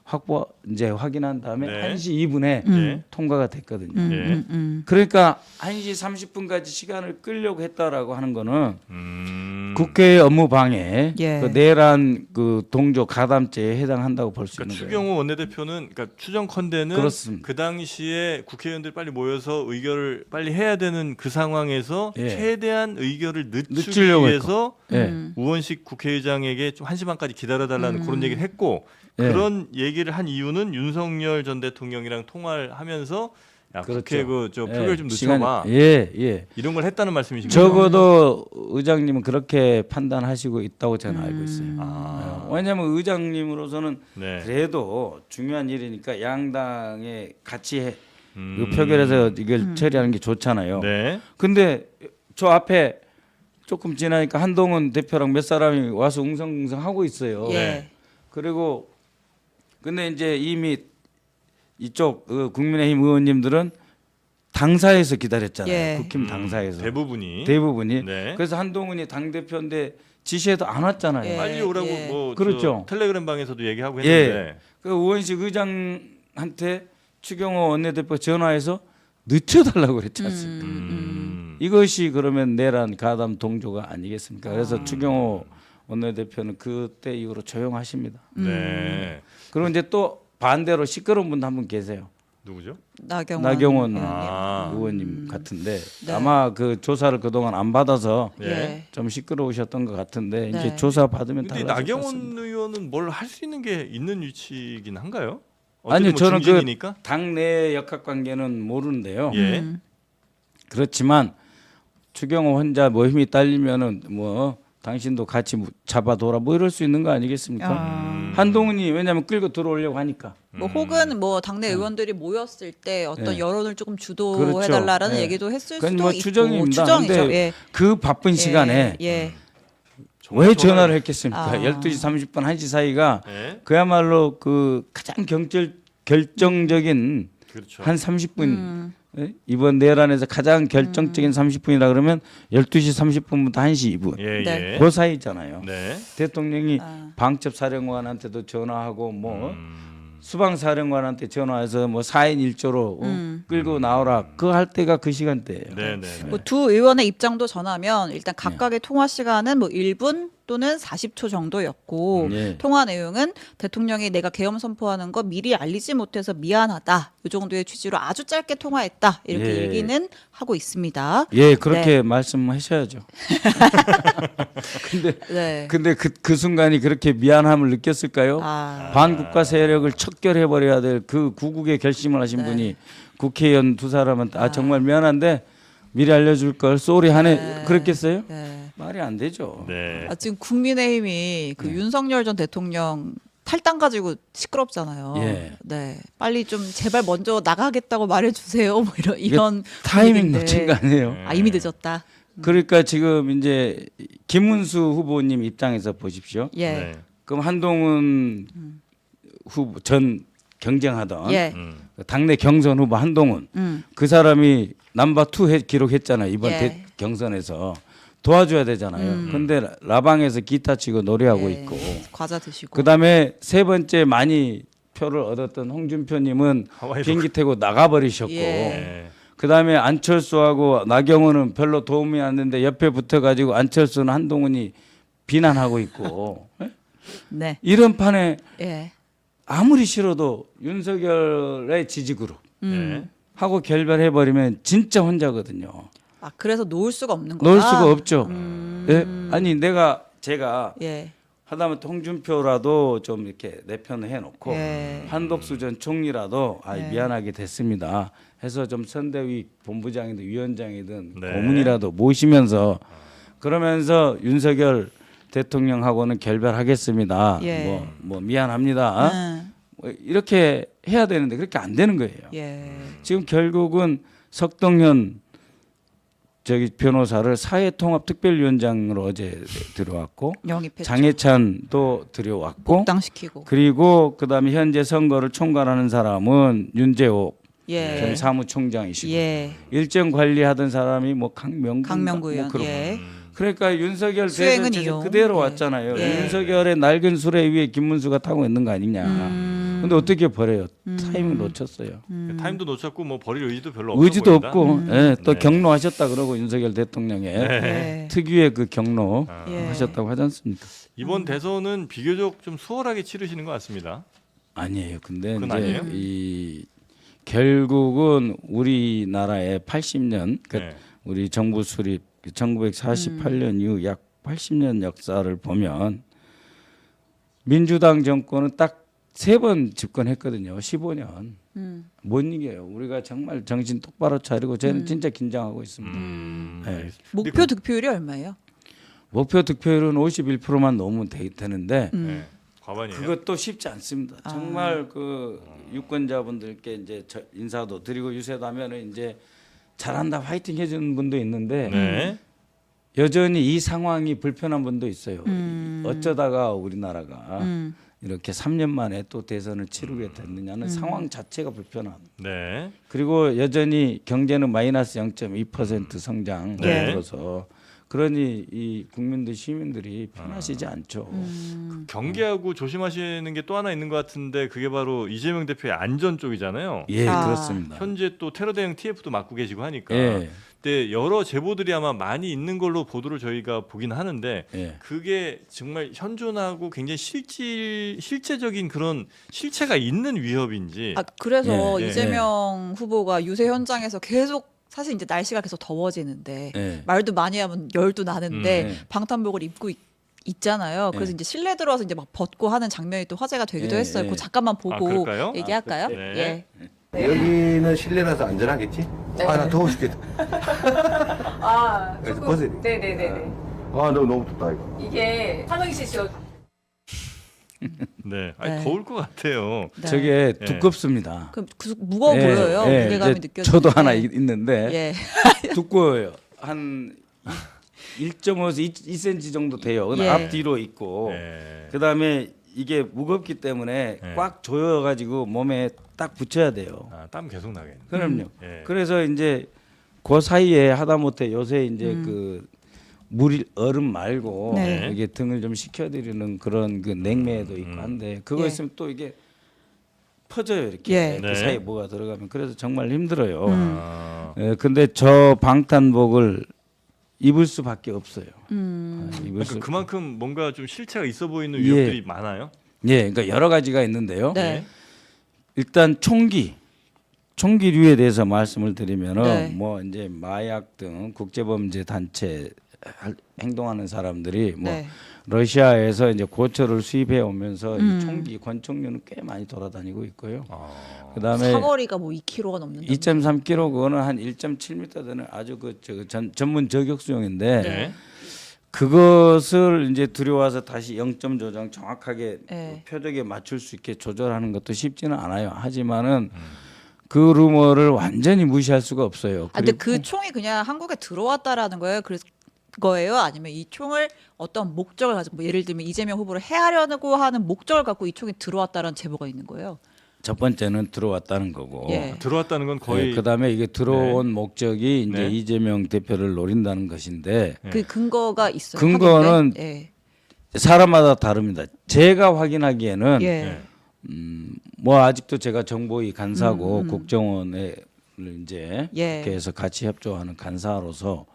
Speaker 3: 확보 이제 확인한 다음에
Speaker 1: 네.
Speaker 3: 1시 2분에
Speaker 1: 예.
Speaker 3: 통과가 됐거든요.
Speaker 1: 예.
Speaker 3: 그러니까 1시 30분까지 시간을 끌려고 했다라고 하는 거는 국회 업무 방해,
Speaker 2: 예.
Speaker 3: 그 내란 그 동조 가담죄에 해당한다고 볼 수
Speaker 1: 그러니까
Speaker 3: 있는 거예요.
Speaker 1: 추경호 원내대표는 그러니까 추정컨대는
Speaker 3: 그렇습니다.
Speaker 1: 그 당시에 국회의원들 빨리 모여서 의결을 빨리 해야 되는 그 상황에서
Speaker 3: 예.
Speaker 1: 최대한 의결을 늦추기
Speaker 3: 늦추려고
Speaker 1: 위해서
Speaker 3: 예.
Speaker 1: 우원식 국회의장에게 좀 1시 반까지 기다려달라는 그런 얘기를 했고
Speaker 3: 예.
Speaker 1: 그런 얘기를 한 이유는 윤석열 전 대통령이랑 통화를 하면서 야,
Speaker 3: 그렇죠.
Speaker 1: 국회 그저
Speaker 3: 예,
Speaker 1: 표결 좀
Speaker 3: 시간이-
Speaker 1: 늦춰봐
Speaker 3: 예, 예.
Speaker 1: 이런 걸 했다는 말씀이신 거죠?
Speaker 3: 적어도 의장님은 그렇게 판단하시고 있다고 저는 알고 있어요.
Speaker 1: 아,
Speaker 3: 왜냐하면 의장님으로서는
Speaker 1: 네.
Speaker 3: 그래도 중요한 일이니까 양당에 같이
Speaker 1: 음.
Speaker 3: 이 표결해서 이걸 처리하는 게 좋잖아요.
Speaker 1: 네.
Speaker 3: 근데 저 앞에 조금 지나니까 한동훈 대표랑 몇 사람이 와서 웅성웅성 하고 있어요.
Speaker 2: 예.
Speaker 1: 네.
Speaker 3: 그리고 근데 이제 이미 이쪽 국민의힘 의원님들은 당사에서 기다렸잖아요.
Speaker 2: 예.
Speaker 3: 국힘 당사에서
Speaker 1: 대부분이
Speaker 3: 대부분이.
Speaker 1: 네.
Speaker 3: 그래서 한동훈이 당 대표인데 지시해도 안 왔잖아요.
Speaker 2: 예.
Speaker 1: 빨리 오라고
Speaker 2: 예.
Speaker 1: 뭐
Speaker 3: 그렇죠.
Speaker 1: 저 텔레그램 방에서도 얘기하고
Speaker 3: 예.
Speaker 1: 했는데
Speaker 3: 그 우원식 의장한테 추경호 원내대표 전화해서 늦춰달라고 그랬지 않습니까? 이것이 그러면 내란 가담 동조가 아니겠습니까? 그래서 추경호 원내대표는 그때 이후로 조용하십니다.
Speaker 1: 네.
Speaker 3: 그리고 이제 또 반대로 시끄러운 분 한 분 계세요.
Speaker 1: 누구죠?
Speaker 3: 나경원
Speaker 1: 아.
Speaker 3: 의원님 같은데
Speaker 2: 네.
Speaker 3: 아마 그 조사를 그동안 안 받아서
Speaker 1: 예.
Speaker 3: 좀 시끄러우셨던 것 같은데
Speaker 2: 네.
Speaker 3: 이제 조사 받으면
Speaker 1: 근데
Speaker 3: 달라질 것
Speaker 1: 나경원
Speaker 3: 같습니다.
Speaker 1: 의원은 뭘 할 수 있는 게 있는 위치이긴 한가요?
Speaker 3: 아니요,
Speaker 1: 뭐
Speaker 3: 저는 그
Speaker 1: 중진이니까?
Speaker 3: 당내 역학관계는 모르는데요.
Speaker 1: 예.
Speaker 3: 그렇지만 추경호 혼자 뭐 힘이 딸리면은 뭐 당신도 같이 잡아둬라 뭐 이럴 수 있는 거 아니겠습니까? 한동훈이 왜냐하면 끌고 들어오려고 하니까.
Speaker 2: 뭐 혹은 뭐 당내 의원들이 모였을 때 어떤
Speaker 3: 네.
Speaker 2: 여론을 조금
Speaker 3: 그렇죠.
Speaker 2: 주도해달라라는
Speaker 3: 네.
Speaker 2: 얘기도 했을
Speaker 3: 그건
Speaker 2: 수도
Speaker 3: 뭐
Speaker 2: 있고
Speaker 3: 추정입니다.
Speaker 2: 추정이죠.
Speaker 3: 근데
Speaker 2: 예.
Speaker 3: 그 바쁜 시간에
Speaker 2: 예.
Speaker 3: 왜 전화를 했겠습니까?
Speaker 2: 아.
Speaker 3: 12시 30분 1시 사이가
Speaker 1: 예.
Speaker 3: 그야말로 그 가장 결정적인
Speaker 1: 그렇죠.
Speaker 3: 한 30분 예? 이번 내란에서 가장 결정적인 30분이라 그러면 12시 30분부터 1시 2분
Speaker 1: 예,
Speaker 2: 네.
Speaker 1: 예.
Speaker 3: 그 사이잖아요.
Speaker 1: 네.
Speaker 3: 대통령이
Speaker 2: 아.
Speaker 3: 방첩 사령관한테도 전화하고 뭐 수방 사령관한테 전화해서 뭐 4인 1조로 끌고 나오라 그 할 때가 그 시간대예요.
Speaker 1: 네, 네. 네.
Speaker 2: 뭐 두 의원의 입장도 전하면 일단 각각의 통화 시간은 뭐 1분 또는 40초 정도였고
Speaker 3: 예.
Speaker 2: 통화 내용은 대통령이 내가 계엄 선포하는 거 미리 알리지 못해서 미안하다 이 정도의 취지로 아주 짧게 통화했다 이렇게
Speaker 3: 예.
Speaker 2: 얘기는 하고 있습니다.
Speaker 3: 예, 그렇게 말씀하셔야죠.
Speaker 2: 네.
Speaker 3: 근데 그 순간이 그렇게 미안함을 느꼈을까요?
Speaker 2: 아,
Speaker 3: 반국가 세력을 척결해 버려야 될 그 구국의 결심을 하신
Speaker 2: 네.
Speaker 3: 분이 국회의원 두 사람은 정말 미안한데 미리 알려줄 걸 쏘리 하네 그랬겠어요?
Speaker 2: 네.
Speaker 3: 말이 안 되죠.
Speaker 1: 네.
Speaker 2: 아, 지금 국민의힘이 그 윤석열 전 대통령 탈당 가지고 시끄럽잖아요.
Speaker 3: 예.
Speaker 2: 네, 빨리 좀 제발 먼저 나가겠다고 말해주세요. 뭐 이런
Speaker 3: 타이밍
Speaker 2: 분위기인데.
Speaker 3: 놓친 거 아니에요?
Speaker 2: 아 이미 늦었다.
Speaker 3: 그러니까 지금 이제 김문수 후보님 입장에서 보십시오.
Speaker 2: 예,
Speaker 1: 네.
Speaker 3: 그럼 한동훈 후보 전 경쟁하던
Speaker 2: 예,
Speaker 3: 그 당내 경선 후보 한동훈
Speaker 2: 음,
Speaker 3: 그 사람이 넘버 2 기록했잖아요. 이번
Speaker 2: 예.
Speaker 3: 경선에서 도와줘야 되잖아요. 근데 라방에서 기타 치고 노래하고
Speaker 2: 예.
Speaker 3: 있고
Speaker 2: 과자 드시고.
Speaker 3: 그다음에 세 번째 많이 표를 얻었던 홍준표님은
Speaker 1: 하와이로
Speaker 3: 비행기 타고 나가버리셨고
Speaker 2: 예.
Speaker 1: 네.
Speaker 3: 그다음에 안철수하고 나경원은 별로 도움이 안 되는데 옆에 붙어가지고 안철수는 한동훈이 비난하고 있고 예?
Speaker 2: 네,
Speaker 3: 이런 판에
Speaker 2: 예,
Speaker 3: 아무리 싫어도 윤석열의 지지그룹
Speaker 1: 네.
Speaker 3: 하고 결별해버리면 진짜 혼자거든요.
Speaker 2: 아 그래서 놓을 수가 없는 거다.
Speaker 3: 놓을 수가 없죠. 예? 아니 제가
Speaker 2: 예,
Speaker 3: 하다못해 홍준표라도 좀 이렇게 내 편을 해놓고
Speaker 2: 예.
Speaker 3: 한덕수 전 총리라도
Speaker 2: 네.
Speaker 3: 미안하게 됐습니다 해서 좀 선대위 본부장이든 위원장이든
Speaker 1: 네.
Speaker 3: 고문이라도 모시면서 그러면서 윤석열 대통령하고는 결별하겠습니다.
Speaker 2: 예.
Speaker 3: 뭐 미안합니다. 뭐 이렇게 해야 되는데 그렇게 안 되는 거예요.
Speaker 2: 예,
Speaker 3: 지금 결국은 석동현 변호사를 사회통합특별위원장으로 어제 들어왔고
Speaker 2: 영입했죠.
Speaker 3: 장해찬도 들여왔고
Speaker 2: 복당시키고.
Speaker 3: 그리고 그다음에 현재 선거를 총괄하는 사람은 윤재옥
Speaker 2: 예,
Speaker 3: 전 사무총장이시고
Speaker 2: 예,
Speaker 3: 일정 관리하던 사람이 뭐 강명구
Speaker 2: 의원.
Speaker 3: 그렇고.
Speaker 2: 예,
Speaker 3: 그러니까 윤석열
Speaker 2: 수행은
Speaker 3: 대선
Speaker 2: 이용.
Speaker 3: 그대로
Speaker 2: 예.
Speaker 3: 왔잖아요.
Speaker 2: 예.
Speaker 3: 윤석열의 낡은 수레 위에 김문수가 타고 있는 거 아니냐. 근데 어떻게 버려요? 타이밍 놓쳤어요.
Speaker 1: 타임도 놓쳤고 뭐 버릴 의지도 별로 없어
Speaker 3: 의지도
Speaker 1: 보인다.
Speaker 3: 없고 예, 또
Speaker 1: 네.
Speaker 3: 경로하셨다 그러고 윤석열 대통령의
Speaker 2: 예,
Speaker 3: 특유의 그 경로
Speaker 2: 예.
Speaker 3: 하셨다고 하지 않습니까?
Speaker 1: 이번 대선은 비교적 좀 수월하게 치르시는 것 같습니다.
Speaker 3: 아니에요. 근데
Speaker 1: 그건
Speaker 3: 이제
Speaker 1: 아니에요?
Speaker 3: 이 결국은 우리나라의 80년 그
Speaker 1: 네.
Speaker 3: 우리 정부 수립 1948년 이후 약 80년 역사를 보면 민주당 정권은 딱 3번 집권했거든요. 15년. 못 이겨요. 우리가 정말 정신 똑바로 차리고 저는 진짜 긴장하고 있습니다. 네.
Speaker 1: 알겠습니다.
Speaker 2: 목표 득표율이 얼마예요?
Speaker 3: 목표 득표율은 51%만 넘으면 되는데
Speaker 1: 네. 과반이에요.
Speaker 3: 그것도 쉽지 않습니다. 정말 그 유권자분들께 이제 인사도 드리고 유세도 하면은 이제 잘한다 화이팅 해주는 분도 있는데
Speaker 1: 네.
Speaker 3: 여전히 이 상황이 불편한 분도 있어요. 어쩌다가 우리나라가 이렇게 3년 만에 또 대선을 치르게 됐느냐는 상황 자체가 불편함.
Speaker 1: 네.
Speaker 3: 그리고 여전히 경제는 마이너스 0.2% 성장
Speaker 1: 네.
Speaker 3: 들어서 그러니 이 국민들 시민들이 편하시지 않죠.
Speaker 1: 경계하고 조심하시는 게 또 하나 있는 것 같은데 그게 바로 이재명 대표의 안전 쪽이잖아요.
Speaker 3: 예,
Speaker 2: 아.
Speaker 3: 그렇습니다.
Speaker 1: 현재 또 테러 대응 TF도 맡고 계시고 하니까
Speaker 3: 예.
Speaker 1: 때 여러 제보들이 아마 많이 있는 걸로 보도를 저희가 보긴 하는데
Speaker 3: 예.
Speaker 1: 그게 정말 현존하고 굉장히 실제적인 그런 실체가 있는 위협인지.
Speaker 2: 아 그래서
Speaker 1: 예, 예,
Speaker 2: 이재명 후보가 유세 현장에서 계속 사실 이제 날씨가 계속 더워지는데
Speaker 3: 예.
Speaker 2: 말도 많이 하면 열도 나는데
Speaker 3: 예.
Speaker 2: 방탄복을 입고 있잖아요. 그래서
Speaker 3: 예.
Speaker 2: 이제 실내 들어와서 이제 막 벗고 하는 장면이 또 화제가 되기도
Speaker 3: 예,
Speaker 2: 했어요.
Speaker 3: 예.
Speaker 2: 그거 잠깐만 보고
Speaker 1: 그럴까요?
Speaker 2: 얘기할까요?
Speaker 1: 네.
Speaker 2: 예.
Speaker 4: 여기는 실내라서 안전하겠지?
Speaker 5: 네.
Speaker 4: 아, 나 더워 죽겠다.
Speaker 5: 아,
Speaker 4: 그래서
Speaker 5: 조금.
Speaker 4: 벗어야 돼.
Speaker 5: 네네네네.
Speaker 4: 아, 너무 덥다, 이거.
Speaker 5: 이게 삼행시 씨
Speaker 1: 네. 아니,
Speaker 2: 네.
Speaker 1: 더울 것 같아요.
Speaker 2: 네.
Speaker 3: 저게
Speaker 1: 예.
Speaker 3: 두껍습니다.
Speaker 2: 그 무거워
Speaker 3: 예,
Speaker 2: 보여요.
Speaker 3: 예,
Speaker 2: 무게감이
Speaker 3: 이제
Speaker 2: 느껴지는데.
Speaker 3: 저도 하나 있는데
Speaker 2: 예.
Speaker 3: 두꺼워요. 한 1.5에서 2cm 정도 돼요.
Speaker 2: 예.
Speaker 3: 앞뒤로 있고
Speaker 1: 네.
Speaker 3: 그다음에 이게 무겁기 때문에
Speaker 1: 예.
Speaker 3: 꽉 조여가지고 몸에 딱 붙여야 돼요.
Speaker 1: 아, 땀 계속 나겠네.
Speaker 3: 그럼요.
Speaker 1: 예.
Speaker 3: 그래서 이제 그 사이에 하다못해 요새 이제
Speaker 2: 음.
Speaker 3: 그 물 얼음 말고
Speaker 2: 네.
Speaker 3: 이게 등을 좀 식혀드리는 그런 그 냉매도 있고 한데 그거
Speaker 2: 예.
Speaker 3: 있으면 또 이게 퍼져요 이렇게
Speaker 2: 예.
Speaker 3: 그
Speaker 1: 네.
Speaker 3: 사이에 뭐가 들어가면 그래서 정말 힘들어요.
Speaker 1: 아,
Speaker 3: 예, 근데 저 방탄복을 입을 수밖에 없어요.
Speaker 2: 음.
Speaker 3: 입을
Speaker 1: 그러니까
Speaker 3: 수.
Speaker 1: 그만큼 뭔가 좀 실체가 있어 보이는
Speaker 3: 예.
Speaker 1: 위협들이 많아요.
Speaker 3: 예, 그러니까 여러 가지가 있는데요.
Speaker 2: 네.
Speaker 3: 일단 총기류에 대해서 말씀을 드리면은
Speaker 2: 네.
Speaker 3: 뭐 이제 마약 등 국제범죄 단체 행동하는 사람들이 뭐
Speaker 2: 네.
Speaker 3: 러시아에서 이제 고철을 수입해 오면서
Speaker 2: 음.
Speaker 3: 이 총기 권총류는 꽤 많이 돌아다니고 있고요.
Speaker 1: 아,
Speaker 3: 그다음에
Speaker 2: 사거리가 뭐 2km가 넘는다.
Speaker 3: 2.3km 그거는 한 1.7m 되는 아주 전문 저격수용인데
Speaker 1: 네.
Speaker 3: 그것을 이제 들여와서 다시 0점 조정 정확하게
Speaker 2: 네.
Speaker 3: 표적에 맞출 수 있게 조절하는 것도 쉽지는 않아요. 하지만은 그 루머를 완전히 무시할 수가 없어요.
Speaker 2: 아, 근데
Speaker 3: 그리고
Speaker 2: 그 총이 그냥 한국에 들어왔다라는 거예요. 그래서 거예요? 아니면 이 총을 어떤 목적을 가지고 뭐 예를 들면 이재명 후보를 해하려고 하는 목적을 갖고 이 총이 들어왔다라는 제보가 있는 거예요.
Speaker 3: 첫 번째는 들어왔다는 거고
Speaker 2: 예.
Speaker 1: 들어왔다는 건 거의
Speaker 3: 그다음에 이게 들어온 목적이 이제
Speaker 1: 네.
Speaker 3: 이재명 대표를 노린다는 것인데
Speaker 2: 그 근거가 있어요.
Speaker 3: 근거는
Speaker 2: 확인된?
Speaker 3: 사람마다 다릅니다. 제가 확인하기에는
Speaker 2: 예.
Speaker 1: 네.
Speaker 3: 뭐 아직도 제가 정보위 간사고 국정원에 이제
Speaker 2: 예.
Speaker 3: 국회에서 같이 협조하는 간사로서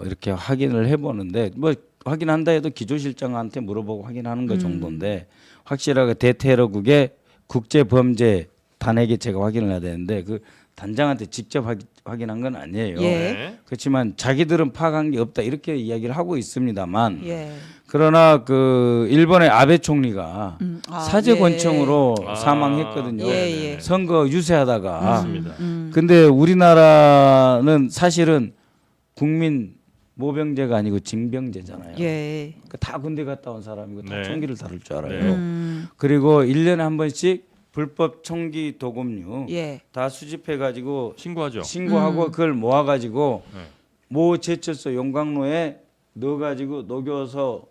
Speaker 3: 이렇게 확인을 해보는데 뭐 확인한다 해도 기조실장한테 물어보고 확인하는 것 정도인데 확실하게 대테러국의 국제범죄 단에게 제가 확인을 해야 되는데 그 단장한테 직접 확인한 건 아니에요.
Speaker 2: 예.
Speaker 1: 네.
Speaker 3: 그렇지만 자기들은 파악한 게 없다 이렇게 이야기를 하고 있습니다만
Speaker 2: 예.
Speaker 3: 그러나 그 일본의 아베 총리가
Speaker 2: 아,
Speaker 3: 사제
Speaker 2: 예.
Speaker 3: 권총으로
Speaker 1: 아,
Speaker 3: 사망했거든요.
Speaker 2: 예, 예.
Speaker 3: 선거 유세하다가.
Speaker 1: 맞습니다.
Speaker 3: 근데 우리나라는 사실은 국민 모병제가 아니고 징병제잖아요.
Speaker 2: 예.
Speaker 3: 그러니까 다 군대 갔다 온 사람이고 다
Speaker 1: 네.
Speaker 3: 총기를 다룰 줄 알아요.
Speaker 1: 네.
Speaker 3: 그리고 1년에 한 번씩 불법 총기 도금류
Speaker 2: 예.
Speaker 3: 다 수집해 가지고
Speaker 1: 신고하죠.
Speaker 3: 신고하고 그걸 모아 가지고
Speaker 1: 네.
Speaker 3: 모 제철소 용광로에 넣어 가지고 녹여서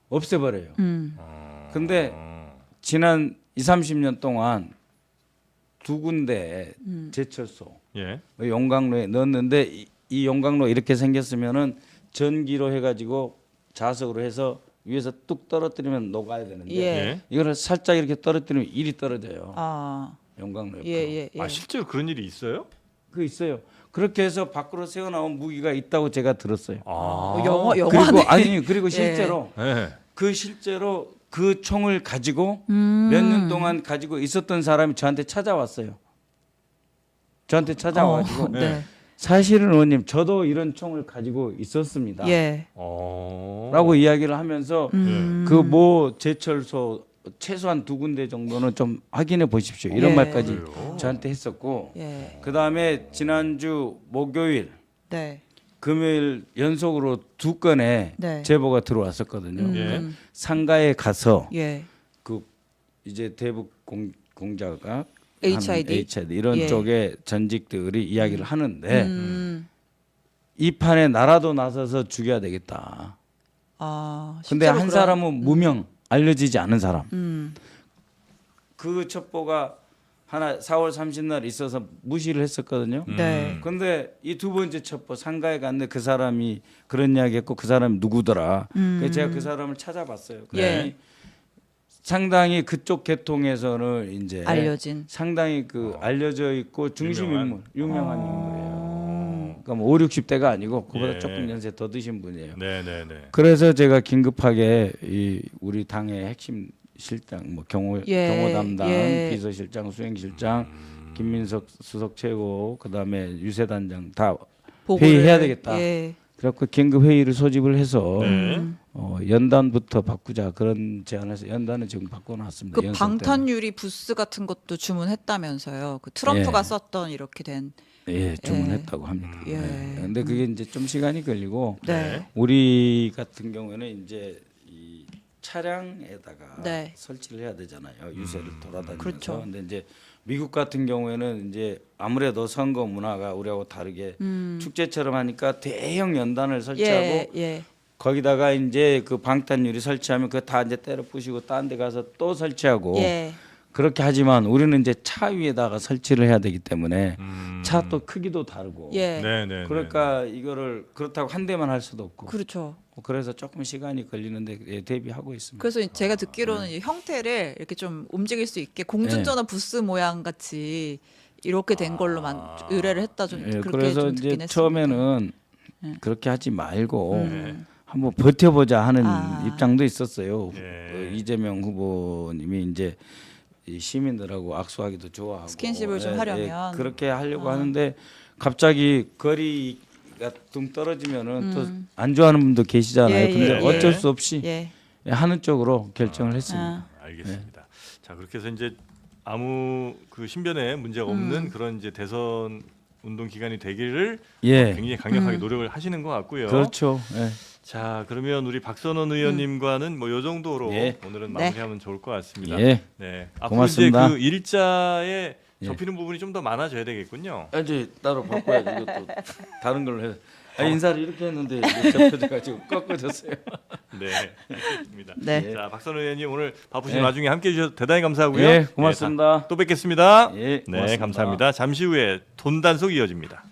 Speaker 3: 없애버려요. 근데 지난 2, 30년 동안 두 군데 제철소
Speaker 1: 예.
Speaker 3: 용광로에 넣었는데 이 용광로 이렇게 생겼으면은 전기로 해가지고 자석으로 해서 위에서 뚝 떨어뜨리면 녹아야 되는데
Speaker 2: 예.
Speaker 1: 예.
Speaker 3: 이거를 살짝 이렇게 떨어뜨리면 일이 떨어져요.
Speaker 2: 아.
Speaker 3: 용광로 옆으로.
Speaker 2: 예.
Speaker 1: 아 실제로 그런 일이 있어요?
Speaker 3: 그 있어요. 그렇게 해서 밖으로 새어 나온 무기가 있다고 제가 들었어요.
Speaker 1: 아.
Speaker 2: 영화네.
Speaker 3: 그리고 아니 그리고 실제로
Speaker 1: 네.
Speaker 3: 실제로 그 총을 가지고 몇 년 동안 가지고 있었던 사람이 저한테 찾아왔어요. 저한테 찾아와가지고
Speaker 2: 네.
Speaker 3: 사실은 의원님 저도 이런 총을 가지고 있었습니다.
Speaker 2: 예.
Speaker 3: 라고 이야기를 하면서
Speaker 2: 음.
Speaker 3: 그 모 제철소 최소한 두 군데 정도는 좀 확인해 보십시오. 이런
Speaker 2: 예.
Speaker 3: 말까지
Speaker 1: 그래요?
Speaker 3: 저한테 했었고
Speaker 2: 예.
Speaker 3: 그 다음에 지난주 목요일,
Speaker 2: 네.
Speaker 3: 금요일 연속으로 두 건의
Speaker 2: 네.
Speaker 3: 제보가 들어왔었거든요.
Speaker 1: 예.
Speaker 3: 상가에 가서
Speaker 2: 예.
Speaker 3: 그 이제 대북 공자가
Speaker 2: HID?
Speaker 3: 이런
Speaker 2: 예.
Speaker 3: 쪽에 전직들이 이야기를 하는데 이 판에 나라도 나서서 죽여야 되겠다.
Speaker 2: 아.
Speaker 3: 근데
Speaker 2: 실제로
Speaker 3: 한
Speaker 2: 그런-
Speaker 3: 사람은 무명, 알려지지 않은 사람.
Speaker 2: 음.
Speaker 3: 그 첩보가 하나 4월 30날 있어서 무시를 했었거든요.
Speaker 2: 네.
Speaker 3: 근데 이 두 번째 첩보 상가에 갔는데 그 사람이 그런 이야기했고 그 사람이 누구더라. 그래서 제가 그 사람을 찾아봤어요. 그랬더니 상당히 그쪽 계통에서는 이제
Speaker 2: 알려진.
Speaker 3: 상당히 그 알려져 있고 중심
Speaker 1: 유명한?
Speaker 3: 인물, 유명한 인물이에요. 그러니까 5, 60대가 아니고 그보다
Speaker 1: 예.
Speaker 3: 조금 연세 더 드신 분이에요.
Speaker 1: 네네네.
Speaker 3: 그래서 제가 긴급하게 이 우리 당의 핵심 실장, 뭐 경호 담당, 비서실장, 수행실장, 김민석 수석 최고, 그다음에 유세단장 다 회의해야 되겠다.
Speaker 2: 예.
Speaker 3: 그래갖고 긴급 회의를 소집을 해서
Speaker 1: 네.
Speaker 3: 연단부터 바꾸자 그런 제안해서 연단은 지금 바꿔놨습니다.
Speaker 2: 그
Speaker 3: 연설 때문에.
Speaker 2: 방탄유리 부스 같은 것도 주문했다면서요. 그 트럼프가
Speaker 3: 예.
Speaker 2: 썼던 이렇게 된.
Speaker 3: 예, 주문했다고 합니다.
Speaker 2: 예.
Speaker 3: 근데 그게 이제 좀 시간이 걸리고
Speaker 2: 네.
Speaker 3: 우리 같은 경우에는 이제 이 차량에다가
Speaker 2: 네.
Speaker 3: 설치를 해야 되잖아요. 유세를 돌아다니면서.
Speaker 2: 그렇죠.
Speaker 3: 근데 이제 미국 같은 경우에는 이제 아무래도 선거 문화가 우리하고 다르게 축제처럼 하니까 대형 연단을 설치하고
Speaker 2: 예.
Speaker 3: 거기다가 이제 그 방탄유리 설치하면 그거 다 이제 때려 부시고 딴 데 가서 또 설치하고
Speaker 2: 예.
Speaker 3: 그렇게 하지만 우리는 이제 차 위에다가 설치를 해야 되기 때문에 차 또 크기도 다르고
Speaker 2: 예.
Speaker 1: 네네.
Speaker 3: 그러니까 이거를 그렇다고 한 대만 할 수도 없고
Speaker 2: 그렇죠.
Speaker 3: 그래서 조금 시간이 걸리는데 예, 대비하고 있습니다.
Speaker 2: 그래서 제가 듣기로는 이 형태를 이렇게 좀 움직일 수 있게 공중전화 부스 모양 같이 이렇게 된 걸로만 의뢰를 했다 좀
Speaker 3: 예,
Speaker 2: 그렇게
Speaker 3: 그래서
Speaker 2: 좀
Speaker 3: 이제
Speaker 2: 듣긴 했습니다.
Speaker 3: 처음에는 그렇게 하지 말고 한번 버텨보자 하는 입장도 있었어요.
Speaker 1: 예.
Speaker 3: 이재명 후보님이 이제 이 시민들하고 악수하기도 좋아하고
Speaker 2: 스킨십을 좀 하려면.
Speaker 3: 그렇게 하려고 하는데 갑자기 거리가 둥 떨어지면은 또 안 좋아하는 분도 계시잖아요.
Speaker 2: 예,
Speaker 3: 근데
Speaker 2: 예,
Speaker 3: 어쩔
Speaker 2: 예.
Speaker 3: 수 없이
Speaker 2: 예.
Speaker 3: 하는 쪽으로 결정을 했습니다.
Speaker 1: 알겠습니다. 자 그렇게 해서 이제 아무 그 신변에 문제가 없는 그런 이제 대선 운동 기간이 되기를
Speaker 3: 예,
Speaker 1: 굉장히 강력하게 노력을 하시는 것 같고요.
Speaker 3: 그렇죠. 예.
Speaker 1: 자 그러면 우리 박선원 의원님과는 뭐 요 정도로
Speaker 3: 예.
Speaker 1: 오늘은
Speaker 2: 네.
Speaker 1: 마무리하면 좋을 것 같습니다.
Speaker 3: 예.
Speaker 1: 네. 앞으로
Speaker 3: 고맙습니다.
Speaker 1: 이제 그 일자에
Speaker 3: 예.
Speaker 1: 접히는 부분이 좀 더 많아져야 되겠군요.
Speaker 3: 이제 따로 바꿔야지 이것도 다른 걸로 해. 인사를 이렇게 했는데 이제 접혀져가지고 꺾어졌어요.
Speaker 1: 네. 알겠습니다.
Speaker 2: 네.
Speaker 1: 자 박선원 의원님 오늘 바쁘신
Speaker 3: 예.
Speaker 1: 와중에 함께해 주셔서 대단히 감사하고요.
Speaker 3: 예, 고맙습니다.
Speaker 1: 또 뵙겠습니다.
Speaker 3: 예,
Speaker 1: 네,
Speaker 3: 고맙습니다.
Speaker 1: 감사합니다. 잠시 후에 돈 단속 이어집니다.